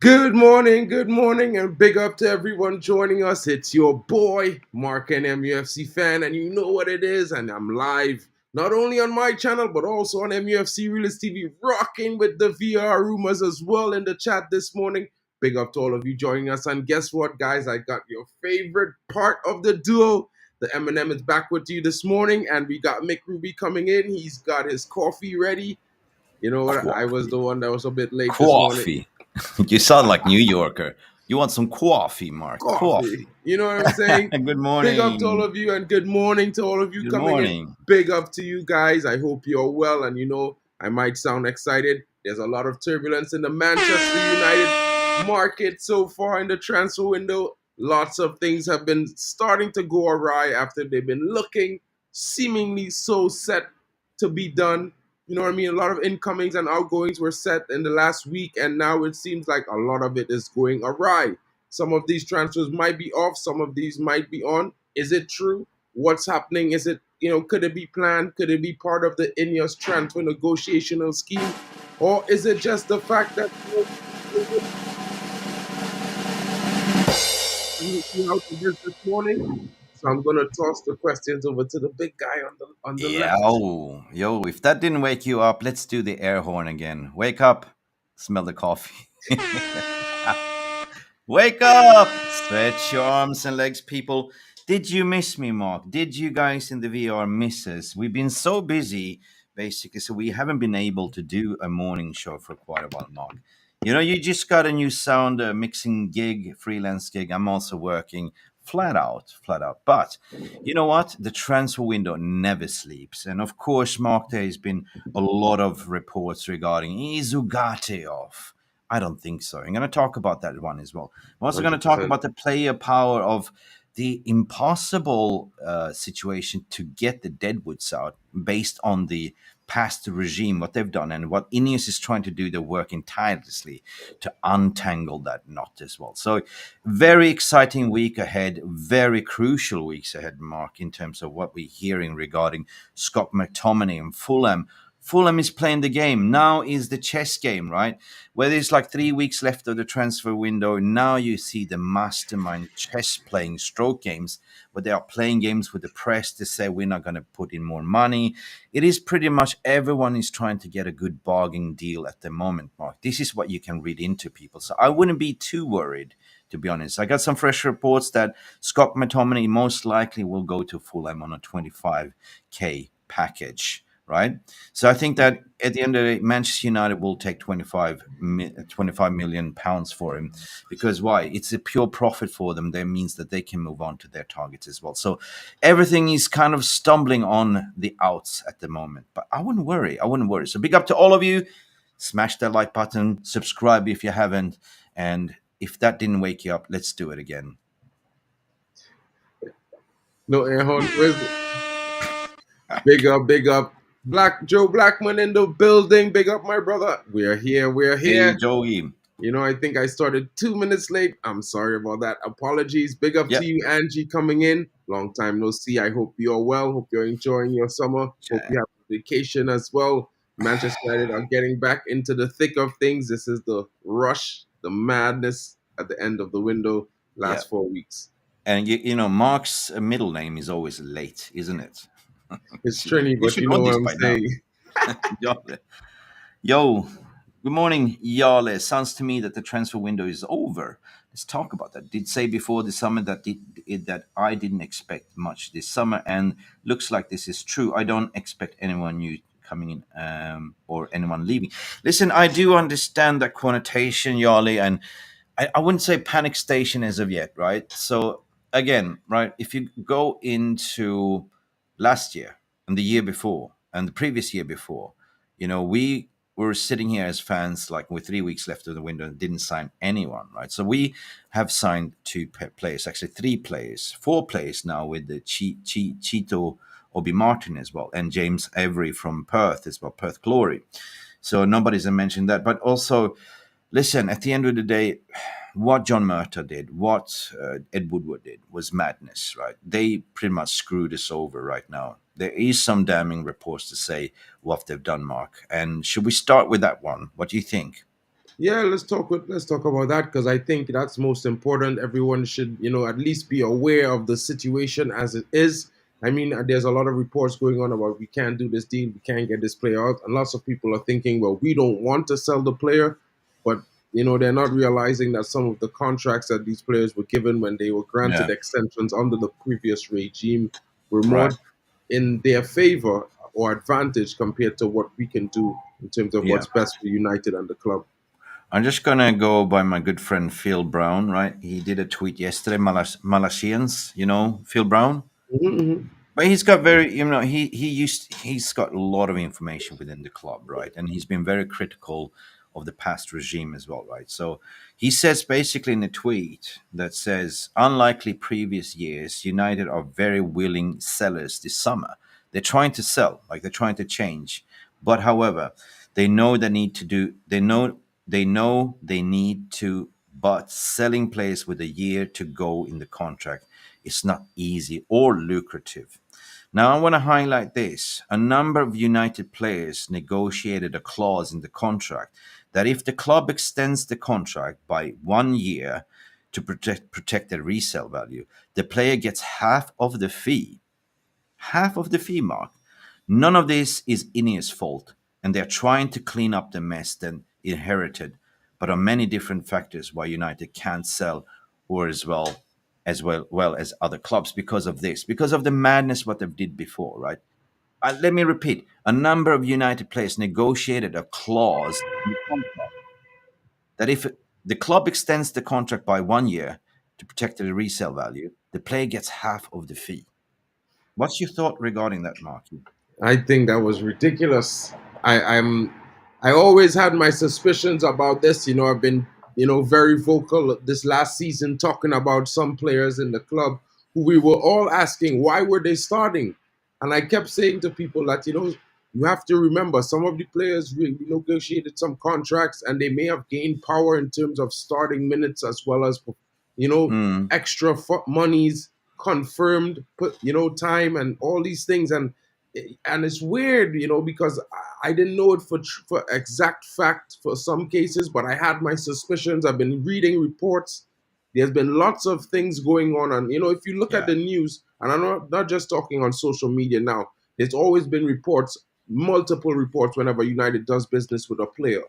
good morning, and big up to everyone joining us. It's your boy, Mark, an MUFC fan, and you know what it is. And I'm live not only on my channel, but also on MUFC Realist TV, rocking with the VR rumors as well in the chat this morning. Big up to all of you joining us. And guess what, guys? I got your favorite part of the duo. The Eminem is back with you this morning, and we got Mick Ruby coming in. He's got his coffee ready. You know what? I was the Coffee. one that was a bit late this morning. Coffee. You sound like New Yorker. You want some coffee, Mark? Coffee. Coffee. You know what I'm saying? Good Big up to all morning. of you and good morning to all of you Good coming in. morning. Big up to you guys. I hope you're well. And I might sound excited. There's a lot of turbulence in the Manchester United market so far in the transfer window. Lots of things have been starting to go awry after they've been looking seemingly so set to be done. You know what I mean? A lot of incomings and outgoings were set in the last week, and now it seems like a lot of it is going awry. Some of these transfers might be off, some of these might be on. Is it true? What's happening? Is it, could it be planned? Could it be part of the Ineos transfer negotiational scheme? Or is it just the fact that you see how to this morning? So I'm gonna toss the questions over to the big guy on the left. Yo, if that didn't wake you up, let's do the air horn again. Wake up. Smell the coffee. Wake up! Stretch your arms and legs, people. Did you miss me, Mark? Did you guys in the VR miss us? We've been so busy, basically, so we haven't been able to do a morning show for quite a while, Mark. You just got a new sound mixing gig, freelance gig. I'm also working flat out, flat out. But you know what? The transfer window never sleeps. And of course, Mark, there has been a lot of reports regarding is Ugarte off? I don't think so. I'm going to talk about that one as well. I'm also going to talk 100%. about the player power of the impossible situation to get the Deadwoods out based on the past regime, what they've done, and what Ineos is trying to do. They're working tirelessly to untangle that knot as well. So, very exciting week ahead, very crucial weeks ahead, Mark, in terms of what we're hearing regarding Scott Mctomminay and Fulham. Fulham is playing the game. Now is the chess game, right? Where there's like 3 weeks left of the transfer window. Now you see the mastermind chess playing stroke games where they are playing games with the press to say we're not going to put in more money. It is pretty much everyone is trying to get a good bargain deal at the moment, Mark. This is what you can read into people. So I wouldn't be too worried, to be honest. I got some fresh reports that Scott McTominay most likely will go to Fulham on a 25K package, right? So I think that at the end of the day, Manchester United will take 25 million pounds for him because why? It's a pure profit for them. That means that they can move on to their targets as well. So everything is kind of stumbling on the outs at the moment. But I wouldn't worry. I wouldn't worry. So big up to all of you. Smash that like button. Subscribe if you haven't. And if that didn't wake you up, let's do it again. No air horn. Big up, big up. Black Joe Blackman in the building. Big up, my brother. We're here. We're Hey, here. Joey. I think I started 2 minutes late. I'm sorry about that. Apologies. Big up to Yep. you, Angie, coming in. Long time no see. I hope you're well. Hope you're enjoying your summer. Hope you have a vacation as well. Manchester United are getting back into the thick of things. This is the rush, the madness at the end of the window. Yeah. Last 4 weeks. And Mark's middle name is always late, isn't it? It's Trini, You but should you know know what this I'm by now. saying. Yale. Yo, good morning, Yale. Sounds to me that the transfer window is over. Let's talk about that. Did say before the summer that I didn't expect much this summer, and looks like this is true. I don't expect anyone new coming in or anyone leaving. Listen, I do understand that connotation, Yale, and I wouldn't say panic station as of yet, right? So again, right, if you go into last year and the year before and the previous year before, we were sitting here as fans like with 3 weeks left of the window and didn't sign anyone, right? So we have signed two players, actually three players, four players now with the Cheeto Obi Martin as well, and James Avery from Perth as well, Perth Glory. So nobody's mentioned that, but also listen, at the end of the day, what John Murta did, what Ed Woodward did was madness, right? They pretty much screwed us over right now. There is some damning reports to say what they've done, Mark. And should we start with that one? What do you think? Yeah, let's talk about that because I think that's most important. Everyone should, at least be aware of the situation as it is. I mean, there's a lot of reports going on about we can't do this deal, we can't get this player out, and lots of people are thinking, well, we don't want to sell the player, but they're not realizing that some of the contracts that these players were given when they were granted Yeah. extensions under the previous regime were Right. more in their favor or advantage compared to what we can do in terms of Yeah. what's best for United and the club. I'm just gonna go by my good friend Phil Brown, right? He did a tweet yesterday, Malaysians, Phil Brown. Mhm. But he's got very, he's got a lot of information within the club, right? And he's been very critical of the past regime as well, right? So he says basically in a tweet that says, unlikely previous years, United are very willing sellers this summer. They're trying to sell, like they're trying to change. But however, they know they need to do, they know they need to, but selling players with a year to go in the contract is not easy or lucrative. Now, I want to highlight this. A number of United players negotiated a clause in the contract that if the club extends the contract by 1 year to protect the resale value, the player gets half of the fee. Half of the fee, Mark. None of this is Ineos' fault, and they're trying to clean up the mess they inherited, but are many different factors why United can't sell or as well as other clubs because of this, because of the madness what they've did before, right? Let me repeat: a number of United players negotiated a clause in the contract that if the club extends the contract by 1 year to protect the resale value, the player gets half of the fee. What's your thought regarding that, Marky? I think that was ridiculous. I always had my suspicions about this. I've been very vocal this last season talking about some players in the club who we were all asking why were they starting, and I kept saying to people that you have to remember some of the players we negotiated some contracts and they may have gained power in terms of starting minutes as well as Mm, extra monies confirmed time and all these things and it's weird, because I didn't know it for exact fact for some cases, but I had my suspicions. I've been reading reports. There's been lots of things going on, and if you look at yeah. the news, and I'm not just talking on social media now. There's always been reports, multiple reports, whenever United does business with a player.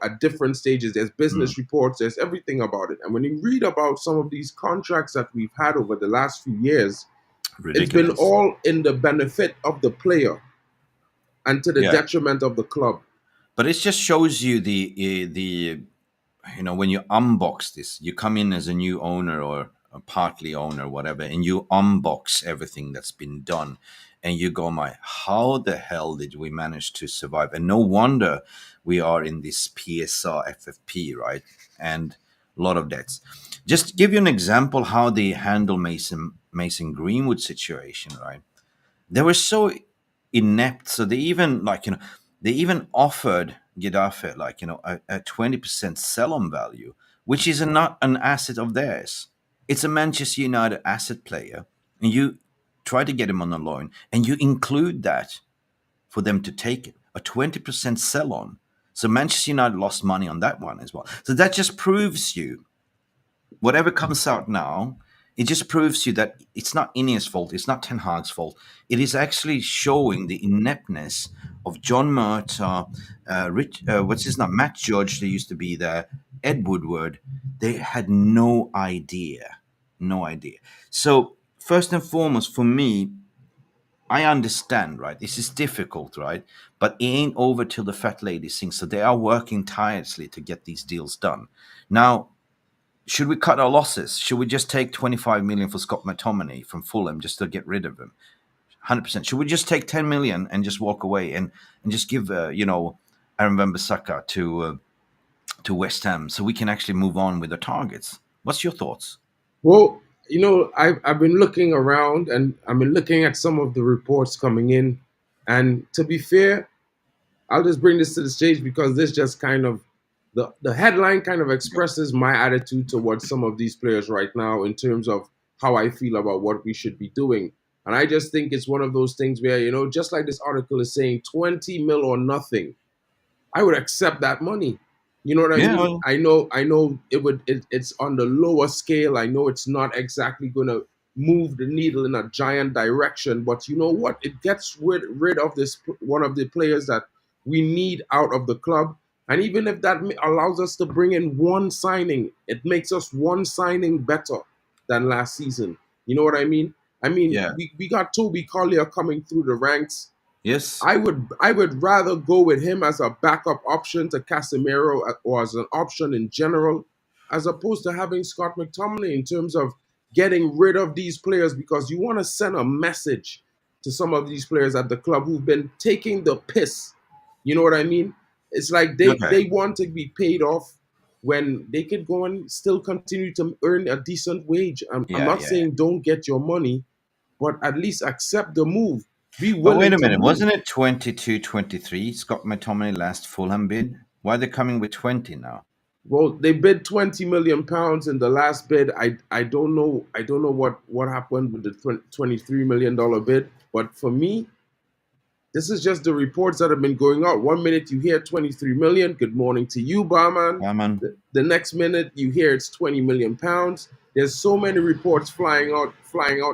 At different stages, there's Mm, business reports, there's everything about it. And when you read about some of these contracts that we've had over the last few years, it's been ridiculous. all in the benefit of the player and to the Yeah. detriment of the club. But it just shows you the when you unbox this, you come in as a new owner or a partly owner, whatever, and you unbox everything that's been done, and you go, "My, how the hell did we manage to survive?" And no wonder we are in this PSR FFP, right? And a lot of debts. Just give you an example how they handle Mason Greenwood situation, right? They were so inept. So they even they even offered Getafe a 20% sell-on value, which is not an asset of theirs. It's a Manchester United asset player, and you try to get him on a loan, and you include that for them to take it, a 20% sell-on. So Manchester United lost money on that one as well. So that just proves you whatever comes out now, it just proves you that it's not Ineos' fault, it's not Ten Hag's fault. It is actually showing the ineptness of John Murtaugh, what's his name, Matt Judge, they used to be there, Ed Woodward. They had no idea, no idea. So first and foremost, for me, I understand, right? This is difficult, right? But it ain't over till the fat lady sings. So they are working tirelessly to get these deals done. Now, should we cut our losses? Should we just take 25 million for Scott Mctomminay from Fulham just to get rid of him? 100%. Should we just take 10 million and just walk away and just give Aaron Wan Bissaka to West Ham so we can actually move on with the targets? What's your thoughts? Well, I've been looking around and I've been looking at some of the reports coming in. And to be fair, I'll just bring this to the stage because this just kind of the headline kind of expresses my attitude towards some of these players right now in terms of how I feel about what we should be doing. And I just think it's one of those things where, just like this article is saying, 20 mil or nothing, I would accept that money. You know what I Yeah, mean? well, I know it's on the lower scale. I know it's not exactly gonna move the needle in a giant direction, but you know what? It gets rid of this one of the players that we need out of the club. And even if that allows us to bring in one signing, it makes us one signing better than last season. You know what I mean? I mean, yeah, we got Toby Collier coming through the ranks. yes. I would rather go with him as a backup option to Casemiro or as an option in general, as opposed to having Scott McTominay in terms of getting rid of these players because you want to send a message to some of these players at the club who've been taking the piss. You know what I mean? It's like they Okay. want to be paid off when they could go and still continue to earn a decent wage. I'm Yeah, not yeah. saying don't get your money, but at least accept the move. Be But wait willing a to minute, move. wasn't it 22-23? Scott McTominay last Fulham bid. Why are they coming with 20 now? Well, they bid £20 million in the last bid. I don't know. I don't know what happened with the $23 million bid. But for me, this is just the reports that have been going out. One minute you hear 23 million. Good morning to you, barman. Yeah, man. The next minute you hear it's 20 million pounds. There's so many reports flying out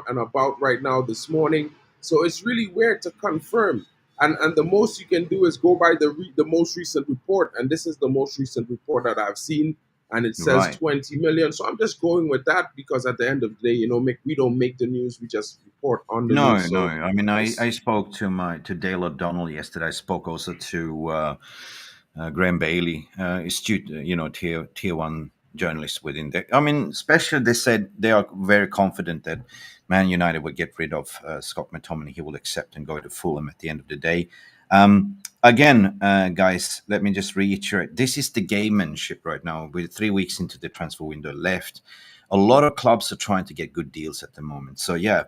and about right now this morning. So it's really weird to confirm. And the most you can do is go by the most recent report, and this is the most recent report that I've seen, and it says Right. 20 million. So I'm just going with that because at the end of the day, we don't make the news, we just report on the No, news. no. So I mean, I it's spoke to Dale O'Donnell yesterday. I spoke also to Graham Bailey, astute, tier one journalist within there. I mean, especially they said they are very confident that Man United will get rid of Scott McTominay. He will accept and go to Fulham at the end of the day. Again, guys, let me just reiterate: this is the gamemanship right now. We're 3 weeks into the transfer window left. A lot of clubs are trying to get good deals at the moment. So yeah,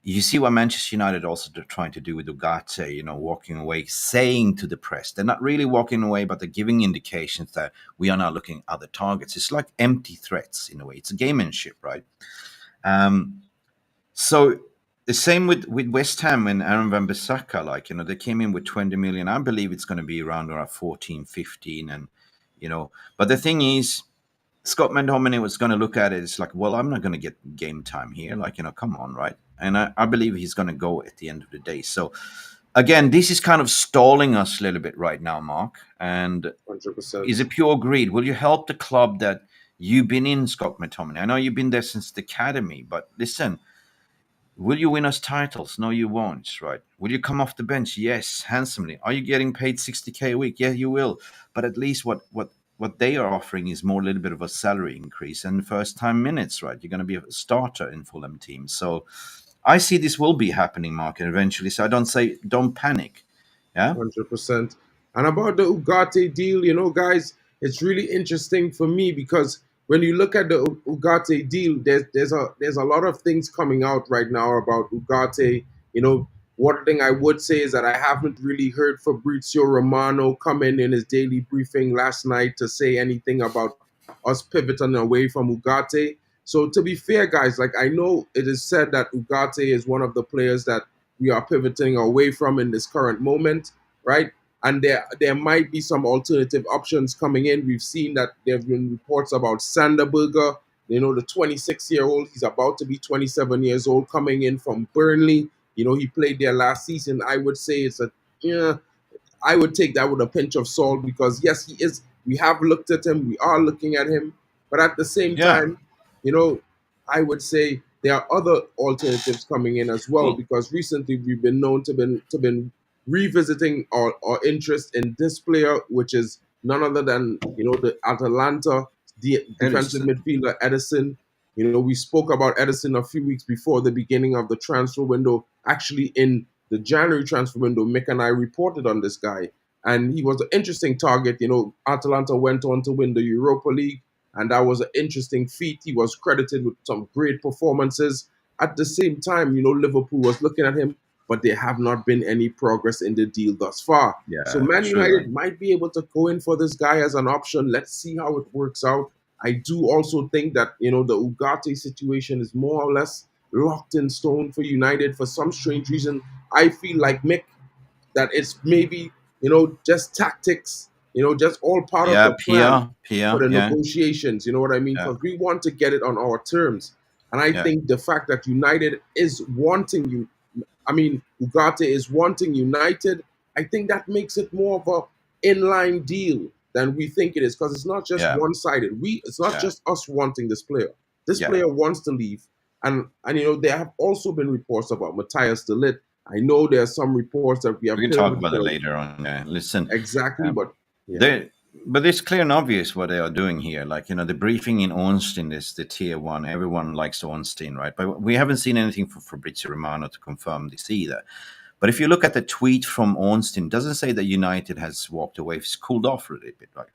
you see what Manchester United also are trying to do with Ugarte, walking away, saying to the press, they're not really walking away, but they're giving indications that we are now looking at other targets. It's like empty threats in a way. It's a gamemanship, right? Um, so the same with West Ham and Aaron Van Bissaka, they came in with 20 million. I believe it's going to be around 14, 15, but the thing is, Scott McTominay was going to look at it. It's like, well, I'm not going to get game time here. Come on, right? And I believe he's going to go at the end of the day. So again, this is kind of stalling us a little bit right now, Mark. And 100%. is it pure greed? Will you help the club that you've been in, Scott McTominay? I know you've been there since the academy, but listen, will you win us titles? No, you won't, right? Will you come off the bench? Yes, handsomely. Are you getting paid 60K a week? Yeah, you will. But at least what they are offering is more a little bit of a salary increase and first time minutes, right? You're going to be a starter in Fulham team. So I see this will be happening, Mark, eventually. So I don't say don't panic. Yeah. 100%. And about the Ugarte deal, guys, it's really interesting for me because when you look at the Ugarte deal, there's a lot of things coming out right now about Ugarte. One thing I would say is that I haven't really heard Fabrizio Romano come in his daily briefing last night to say anything about us pivoting away from Ugarte. So to be fair, guys, like I know it is said that Ugarte is one of the players that we are pivoting away from in this current moment, right? And there might be some alternative options coming in. We've seen that there have been reports about Sanderberger, the 26-year-old. He's about to be 27 years old, coming in from Burnley. He played there last season. I would say yeah, I would take that with a pinch of salt because yes, he is. We have looked at him. We are looking at him, but at the same Yeah. time, you know, I would say there are other alternatives coming in as well Well, because recently we've been known to been revisiting our interest in this player, which is none other than the Atalanta defensive Edison. midfielder Edison. We spoke about Edison a few weeks before the beginning of the transfer window. Actually, in the January transfer window, Mick and I reported on this guy, and he was an interesting target. Atalanta went on to win the Europa League, and that was an interesting feat. He was credited with some great performances. At the same time, Liverpool was looking at him, but there have not been any progress in the deal thus far. So Yeah, Man true. United might be able to go in for this guy as an option. Let's see how it works out. I do also think that the Ugarte situation is more or less locked in stone for United for some strange reason. I feel like Mick that it's maybe just tactics just all part of Yeah, the plan for Pia, the yeah, negotiations. You know what I mean? yeah, Because we want to get it on our terms. And I yeah, think the fact that United is wanting you, I mean, Ugarte is wanting United, I think that makes it more of a inline deal than we think it is, because it's not just yeah, one sided. It's not yeah, just us wanting this player. This yeah. player wants to leave, and there have also been reports about Matthias de Ligt. I know there are some reports that we have We can heard talk with about that later on. Listen, exactly, um, but yeah, they but it's clear and obvious what they are doing here. Like, the briefing in Ornstein is the tier one. Everyone likes Ornstein, right? But we haven't seen anything from Fabrizio Romano to confirm this either. But if you look at the tweet from Ornstein, it doesn't say that United has walked away. It's cooled off a little bit, right?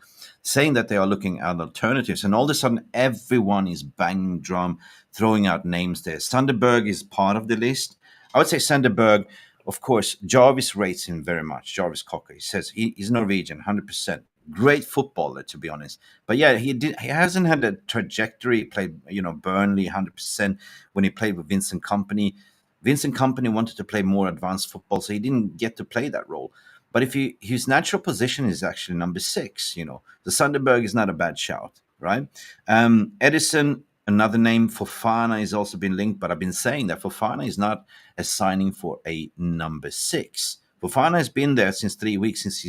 Saying that they are looking at alternatives. And all of a sudden, everyone is banging drum, throwing out names there. Sunderberg is part of the list. I would say Sunderberg, of course, Jarvis rates him very much. Jarvis Cocker. He says he's Norwegian, 100%. Great footballer, to be honest. But yeah, he hasn't had a trajectory. He played, Burnley 100% when he played with Vincent Company. Vincent Company wanted to play more advanced football, so he didn't get to play that role. But if his natural position is actually number six, the Sunderberg is not a bad shout, right? Edison, another name. Fofana has also been linked, but I've been saying that Fofana is not a signing for a number six. Fofana has been there since 3 weeks since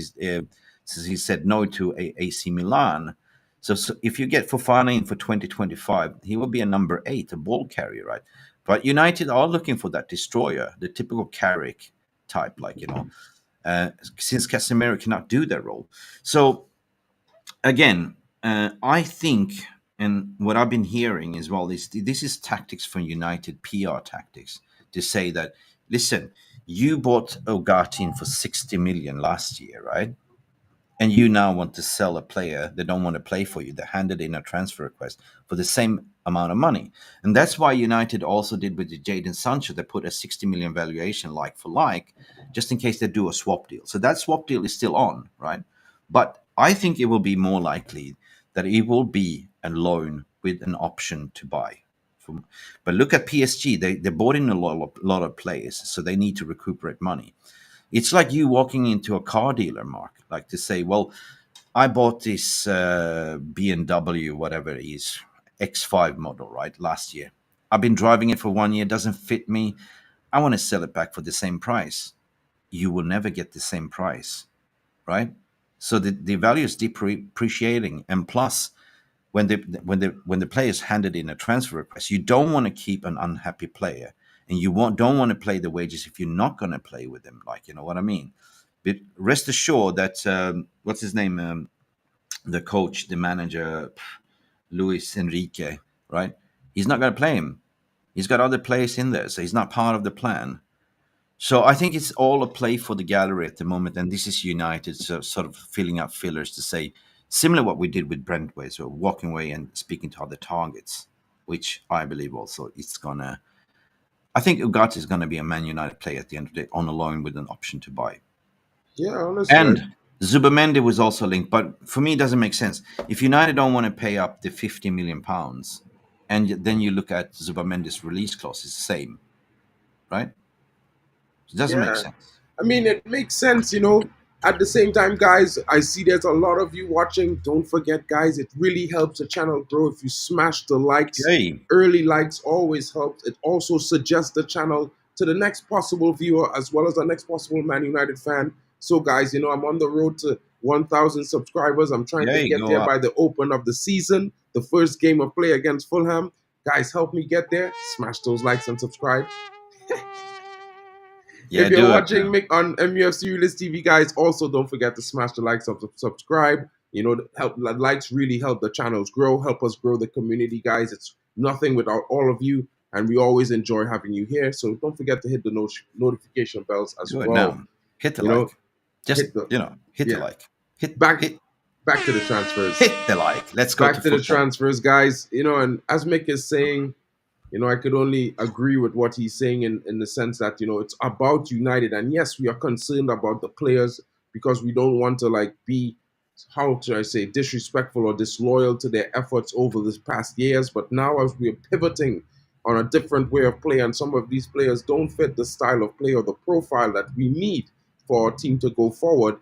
he said no to AC Milan. So if you get Fofana in for 2025, he will be a number eight, a ball carrier, right? But United are looking for that destroyer, the typical Carrick type, since Casemiro cannot do that role. So again, I think, and what I've been hearing as well is this is tactics from United, PR tactics, to say that, listen, you bought Ugarte for 60 million last year, right? And you now want to sell a player that don't want to play for you, that handed in a transfer request for the same amount of money. And that's why United also did with the Jadon Sancho. They put a 60 million valuation like for like, just in case they do a swap deal. So that swap deal is still on, right? But I think it will be more likely that it will be a loan with an option to buy. But look at PSG. They bought in a lot of players, so they need to recuperate money. It's like you walking into a car dealer, Mark, like to say, well, I bought this BMW, whatever it is, X5 model, right, last year. I've been driving it for 1 year, doesn't fit me. I want to sell it back for the same price. You will never get the same price, right? So the value is depreciating. And plus, when the players handed in a transfer request, you don't want to keep an unhappy player, and don't want to play the wages if you're not going to play with them. Like, you know what I mean? But rest assured that what's his name, the coach, the manager, Luis Enrique, right? He's not going to play him. He's got other players in there, so he's not part of the plan. So I think it's all a play for the gallery at the moment, and this is United sort of filling up fillers to say similar what we did with Brentway, so walking away and speaking to other targets, which I believe also it's gonna. I think Ugarte is going to be a Man United player at the end of the day on a loan with an option to buy. yeah, honestly, And Zubamendi was also linked, but for me it doesn't make sense. If United don't want to pay up the £50 million, and then you look at Zubamendi's release clause, it's the same, right? It doesn't make yeah. sense. I mean, it makes sense. At the same time, guys, I see there's a lot of you watching. Don't forget, guys, it really helps the channel grow if you smash the likes. Okay. Early likes always helps. It also suggests the channel to the next possible viewer as well as the next possible Man United fan. So, guys, I'm on the road to 1,000 subscribers. I'm trying to Yay, get go there up. by the open of the season, the first game of play against Fulham. Guys, help me get there. Smash those likes and subscribe. If Yeah, you're do it, watching man. Mick on MUFC Realist TV, guys, also don't forget to smash the likes, subscribe. Help likes really help the channels grow, help us grow the community, guys. It's nothing without all of you, and we always enjoy having you here. So don't forget to hit the notification bells as Do it well. now. Hit the You know, like. Just, hit the hit the yeah. like. Hit, Back hit, back to the transfers. hit the like. Let's go to Back to the football. transfers, guys. And as Mick is saying, I could only agree with what he's saying in the sense that, it's about United. And yes, we are concerned about the players because we don't want to be, how should I say, disrespectful or disloyal to their efforts over this past years. But now as we're pivoting on a different way of play and some of these players don't fit the style of play or the profile that we need for our team to go forward,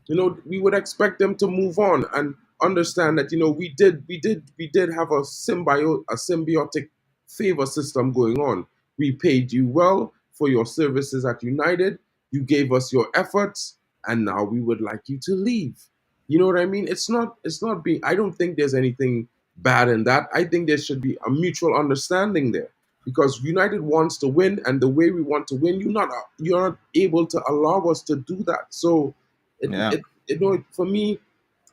we would expect them to move on and understand that we did have a symbiotic favor system going on. We paid you well for your services at United. You gave us your efforts, and now we would like you to leave. You know what I mean? It's not being. I don't think there's anything bad in that. I think there should be a mutual understanding there because United wants to win, and the way we want to win, you're not able to allow us to do that. So Yeah. for me,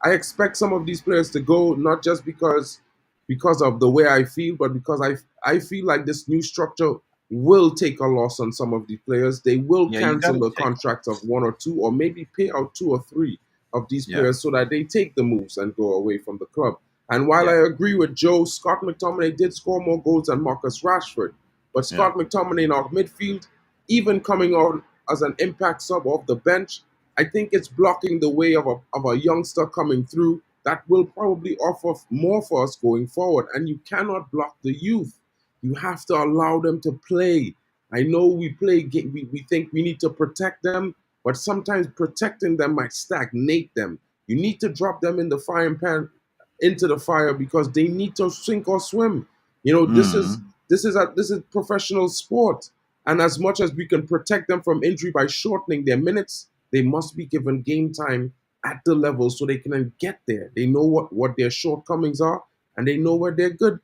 I expect some of these players to go not just because of the way I feel, but because I feel like this new structure will take a loss on some of these players. They will Yeah, you got cancel to the take. contracts of one or two, or maybe pay out two or three of these Yeah. players so that they take the moves and go away from the club. And while Yeah. I agree with Joe, Scott McTominay did score more goals than Marcus Rashford. But Yeah. Scott McTominay in our midfield, even coming on as an impact sub off the bench, I think it's blocking the way of a youngster coming through that will probably offer more for us going forward. And you cannot block the youth. You have to allow them to play. I know we think we need to protect them, but sometimes protecting them might stagnate them. You need to drop them in the frying pan into the fire because they need to sink or swim. This is Mm. this is professional sport. And as much as we can protect them from injury by shortening their minutes, they must be given game time at the level so they can then get there. They know what their shortcomings are and they know where their good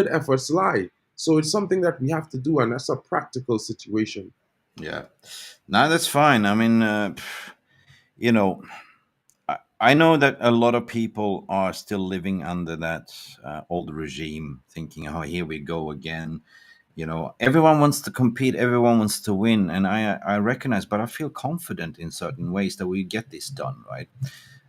efforts lie. So it's something that we have to do, and that's a practical situation. Yeah. No, that's fine. I mean, you know, I know that a lot of people are still living under that old regime, thinking, "Oh, here we go again." Everyone wants to compete, everyone wants to win, and I recognize, but I feel confident in certain ways that we get this done, right?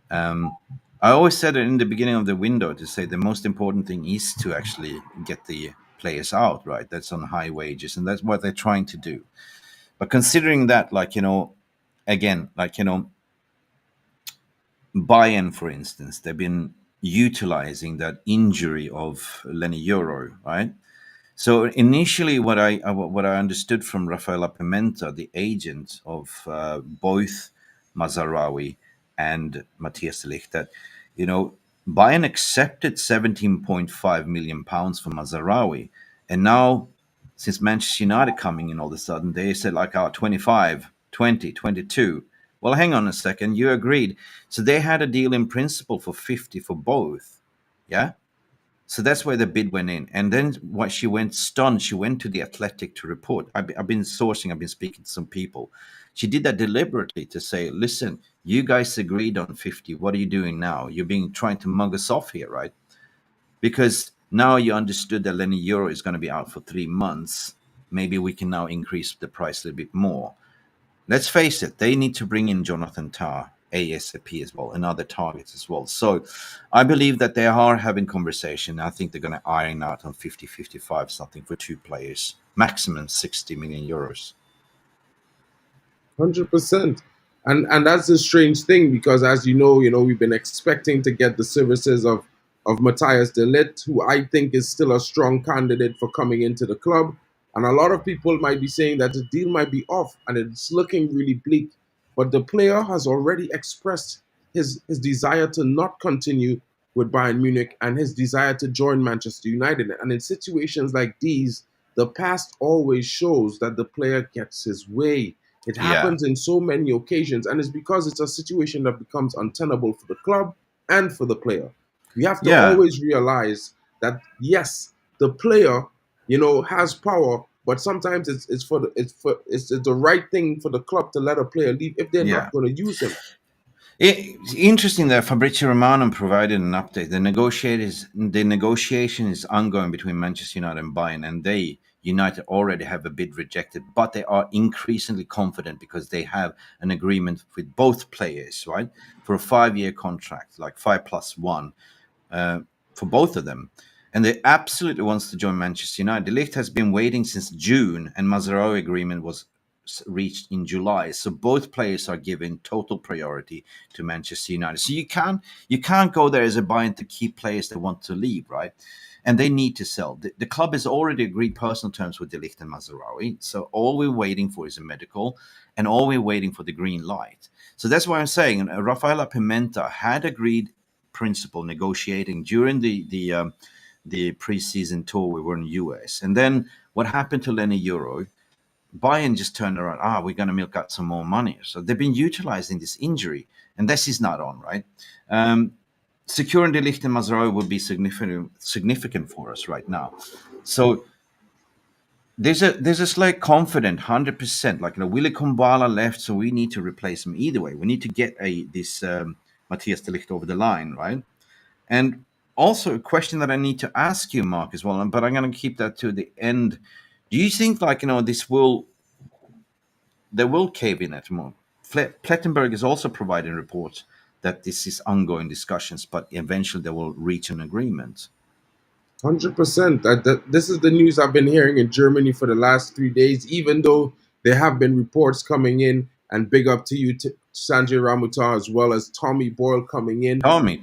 Um, I always said it in the beginning of the window to say the most important thing is to actually get the players out, right? That's on high wages, and that's what they're trying to do. But considering that, again, Bayern, for instance, they've been utilizing that injury of Leny Yoro, right? So initially, what I understood from Rafaela Pimenta, the agent of both Mazarawi and Matthias de Ligt, that you know Bayern accepted 17.5 million pounds for Mazarawi, and now since Manchester United coming in all of a sudden, they said like, 25, 20, 22. Well, hang on a second, you agreed. So they had a deal in principle for 50 for both. Yeah. So that's where the bid went in. And then what she went stunned, she went to the Athletic to report. I've been sourcing, I've been speaking to some people. She did that deliberately to say, listen, you guys agreed on 50. What are you doing now? You're being trying to mug us off here, right? Because now you understood that Leny Euro is going to be out for 3 months. Maybe we can now increase the price a little bit more. Let's face it, they need to bring in Jonathan Tah ASAP as well and other targets as well. So I believe that they are having conversation. I think they're going to iron out on 50-55 something for two players, maximum 60 million euros. 100%. And that's a strange thing because as we've been expecting to get the services of Matthias de Ligt, who I think is still a strong candidate for coming into the club. And a lot of people might be saying that the deal might be off and it's looking really bleak. But the player has already expressed his desire to not continue with Bayern Munich and his desire to join Manchester United. And in situations like these, the past always shows that the player gets his way. It Yeah. happens in so many occasions, and it's because it's a situation that becomes untenable for the club and for the player. We have to Yeah. always realize that yes, the player, has power, but sometimes it's the right thing for the club to let a player leave if they're Yeah. not going to use him. It's interesting that Fabrizio Romano provided an update. The negotiation is ongoing between Manchester United and Bayern, and they United already have a bid rejected, but they are increasingly confident because they have an agreement with both players, right, for a 5-year contract, like 5+1, uh, for both of them. And they absolutely wants to join Manchester United. De Ligt has been waiting since June, and Mazraoui agreement was reached in July. So both players are given total priority to Manchester United. So you can't go there as a buy-in to keep players that want to leave, right? And they need to sell. The club has already agreed personal terms with De and Mazraoui. So all we're waiting for is a medical, and all we're waiting for the green light. So that's why I'm saying Rafaela Pimenta had agreed principle negotiating during the preseason tour we were in US. And then what happened to Leny Yoro? Bayern just turned around, we're going to milk out some more money. So they've been utilizing this injury, and this is not on, right? Securing the Licht and Mazraoui would be significant for us right now. So there's a slight confident 100%, like, Willy Kumbala left, so we need to replace him either way. We need to get this Matthias de Ligt over the line, right? And also a question that I need to ask you, Mark, as well, but I'm going to keep that to the end. Do you think, like, they will cave in at more? Plettenberg is also providing reports that this is ongoing discussions, but eventually they will reach an agreement. 100%. This is the news I've been hearing in Germany for the last 3 days, even though there have been reports coming in, and big up to you, Sanjay Ramutar, as well as Tommy Boyle coming in. Tommy.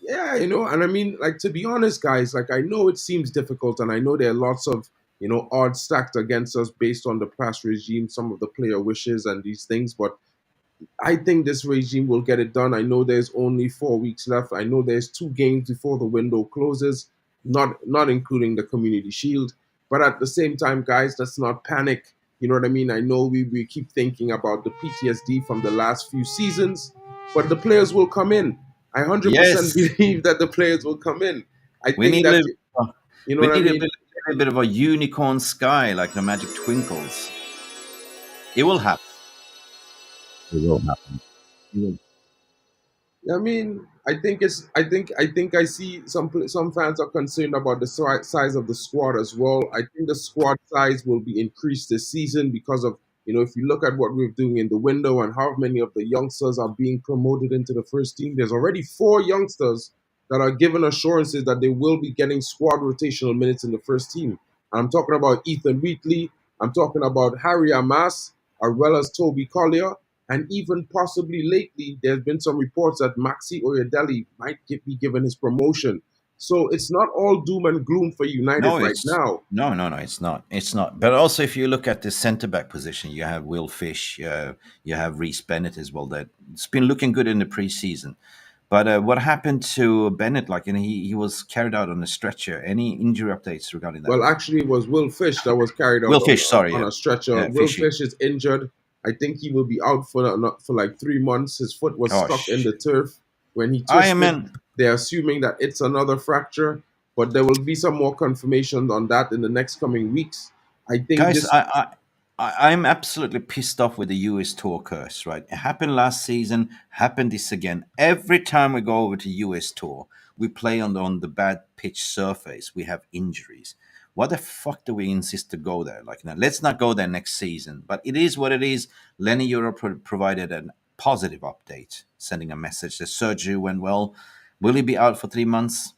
Yeah, and I mean, like, to be honest, guys, like, I know it seems difficult, and I know there are lots of, odds stacked against us based on the past regime, some of the player wishes and these things, but I think this regime will get it done. I know there's only 4 weeks left. I know there's 2 games before the window closes, not including the Community Shield. But at the same time, guys, let's not panic. You know what I mean? I know we keep thinking about the PTSD from the last few seasons, but the players will come in. I 100% Yes, believe that the players will come in. I we think need a that, little, you know we what I need mean? a bit of a unicorn sky, like the magic twinkles. It will happen. It will happen. It will. I mean, I think I see some fans are concerned about the size of the squad as well. I think the squad size will be increased this season because of, if you look at what we're doing in the window and how many of the youngsters are being promoted into the first team. There's already 4 youngsters that are given assurances that they will be getting squad rotational minutes in the first team. I'm talking about Ethan Wheatley. I'm talking about Harry Amas, as well as Toby Collier. And even possibly lately, there's been some reports that Maxi Oyedele might be given his promotion. So it's not all doom and gloom for United No, right it's now. no, it's not. It's not. But also, if you look at the centre back position, you have Will Fish, you have Reece Bennett as well. That it's been looking good in the preseason. But what happened to Bennett? Like, he was carried out on a stretcher. Any injury updates regarding that? Well, actually, it was Will Fish that was carried out Will Fish, sorry, on yeah, a stretcher. Will Fishy. Fish is injured. I think he will be out for like 3 months. His foot was Oh, stuck in the turf when he I am twisted. in. They're assuming that it's another fracture, but there will be some more confirmation on that in the next coming weeks. I think Guys, this. I'm absolutely pissed off with the US tour curse, right? It happened last season, happened this again. Every time we go over to US tour, we play on the bad pitch surface. We have injuries. What the fuck do we insist to go there? Like, now, let's not go there next season. But it is what it is. Leny Yoro provided a positive update, sending a message. The surgery went well. Will he be out for 3 months?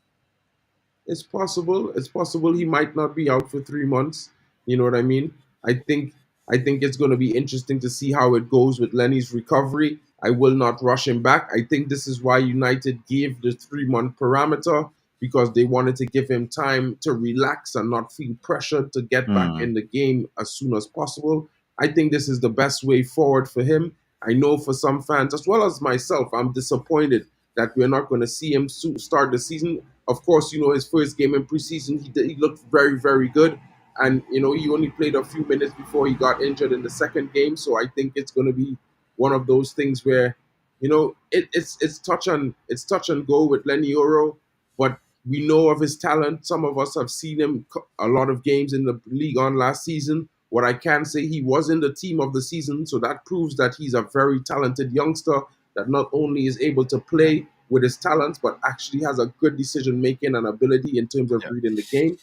It's possible. It's possible he might not be out for 3 months. You know what I mean? I think I think it's going to be interesting to see how it goes with Lenny's recovery. I will not rush him back. I think this is why United gave the 3 month parameter because they wanted to give him time to relax and not feel pressured to get back Hmm. in the game as soon as possible. I think this is the best way forward for him. I know for some fans, as well as myself, I'm disappointed that we're not going to see him start the season. Of course, his first game in preseason, he looked very, very good. And, he only played a few minutes before he got injured in the second game. So I think it's going to be one of those things where, it's touch and go with Leny Yoro, but we know of his talent. Some of us have seen him a lot of games in the league on last season. What I can say, he was in the team of the season, so that proves that he's a very talented youngster that not only is able to play with his talents, but actually has a good decision making and ability in terms of Yeah. reading the game.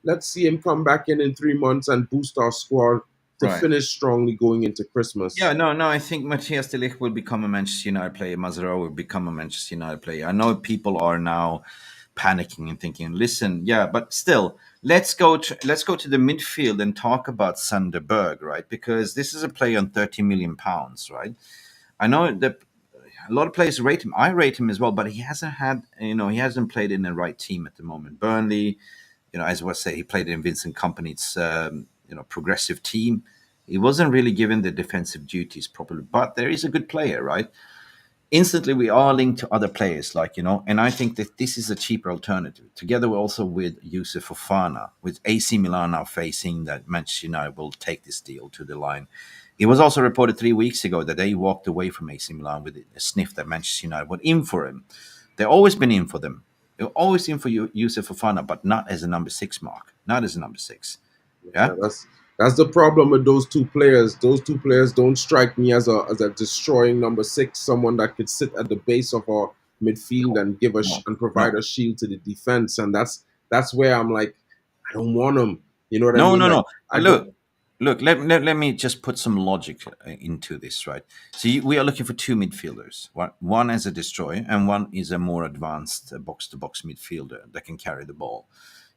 Let's see him come back in 3 months and boost our squad to Right. finish strongly going into Yeah, Christmas. no. I think Matthias de Ligt will become a Manchester United player. Mazraoui will become a Manchester United player. I know people are now panicking and thinking, "Listen, yeah, but still, let's go to the midfield and talk about Sander Berg, right? Because this is a player on 30 million pounds, right? I know that a lot of players rate him. I rate him as well, but he hasn't played in the right team at the moment. Burnley, as I say, he played in Vincent Company's progressive team. He wasn't really given the defensive duties properly, but there is a good player, right? Instantly we are linked to other players, like, and I think that this is a cheaper alternative. Together also with Yusuf Fofana, with AC Milan now facing that Manchester United will take this deal to the line. It was also reported 3 weeks ago that they walked away from AC Milan with a sniff that Manchester United were in for him. They've always been in for them. They're always in for Yusuf Fofana, but not as a number six mark, not as a number six. Yeah. Yeah, that's the problem with those two players. Those two players don't strike me as a destroying number six, someone that could sit at the base of our midfield and give us No, and provide no, a shield to the defense. And that's where I'm like, I don't want them. You know what I no, mean? no, Like no. I But don't. look. Let me just put some logic into this, right? So we are looking for two midfielders. One is a destroyer, and one is a more advanced box-to-box midfielder that can carry the ball.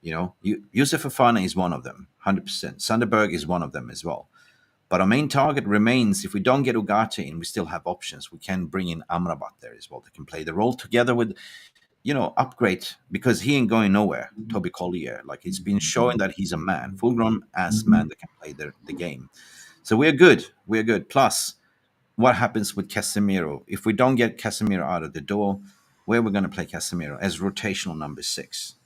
Yusuf Fofana is one of them, 100%. Sanderberg is one of them as well. But our main target remains, if we don't get Ugarte in, we still have options. We can bring in Amrabat there as well. That can play the role together with, upgrade, because he ain't going nowhere. Toby Collier, like, it's been showing that he's a man, full grown ass man that can play the game. So we're good. We're good. Plus, what happens with Casemiro? If we don't get Casemiro out of the door, where we're going to play Casemiro as rotational number six?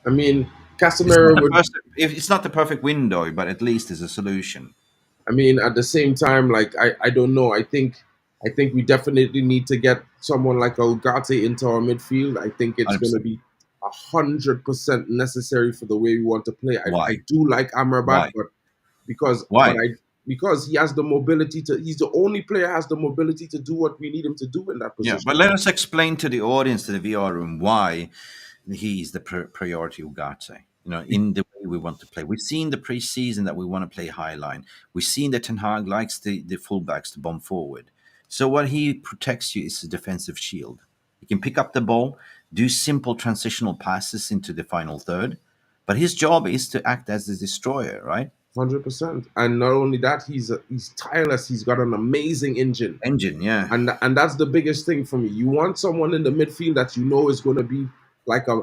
I mean, It's not Casemiro the would. first. If it's not the perfect window, but at least it's a solution. I mean, at the same time, like I don't know. I think we definitely need to get someone like Ugarte into our midfield. I think it's going to 100%. be 100% necessary for the way we want to play. I Why? do like Amrabat, Why? but because but Why? I because he has the mobility to. He's the only player has the mobility to do what we need him to do in that Yeah, but position. let us explain to the audience, to the VR room, why he is the priority Ugarte. In the way we want to play. We've seen the preseason that we want to play high line. We've seen that Ten Hag likes the fullbacks to bomb forward. So what he protects you is a defensive shield. He can pick up the ball, do simple transitional passes into the final third, but his job is to act as the destroyer, right? 100%. And not only that, he's tireless. He's got an amazing engine. Engine, yeah. And that's the biggest thing for me. You want someone in the midfield that you know is going to be like a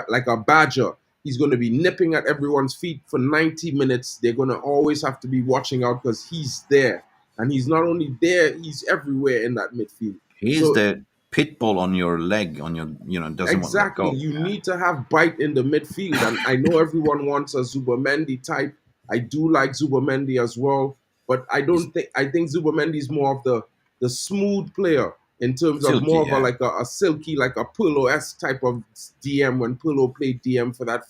like a badger. He's going to be nipping at everyone's feet for 90 minutes. They're going to always have to be watching out because he's there, and he's not only there, he's everywhere in that midfield. He's So the pit bull on your leg, on your, doesn't want to let exactly. go. You need to have bite in the midfield. And I know everyone wants a Zubamendi type. I do like Zubamendi as well. But He's I think Zubamendi is more of the smooth player in terms of silky, more of yeah. a silky, like a Pirlo-esque type of DM when Pirlo played DM for that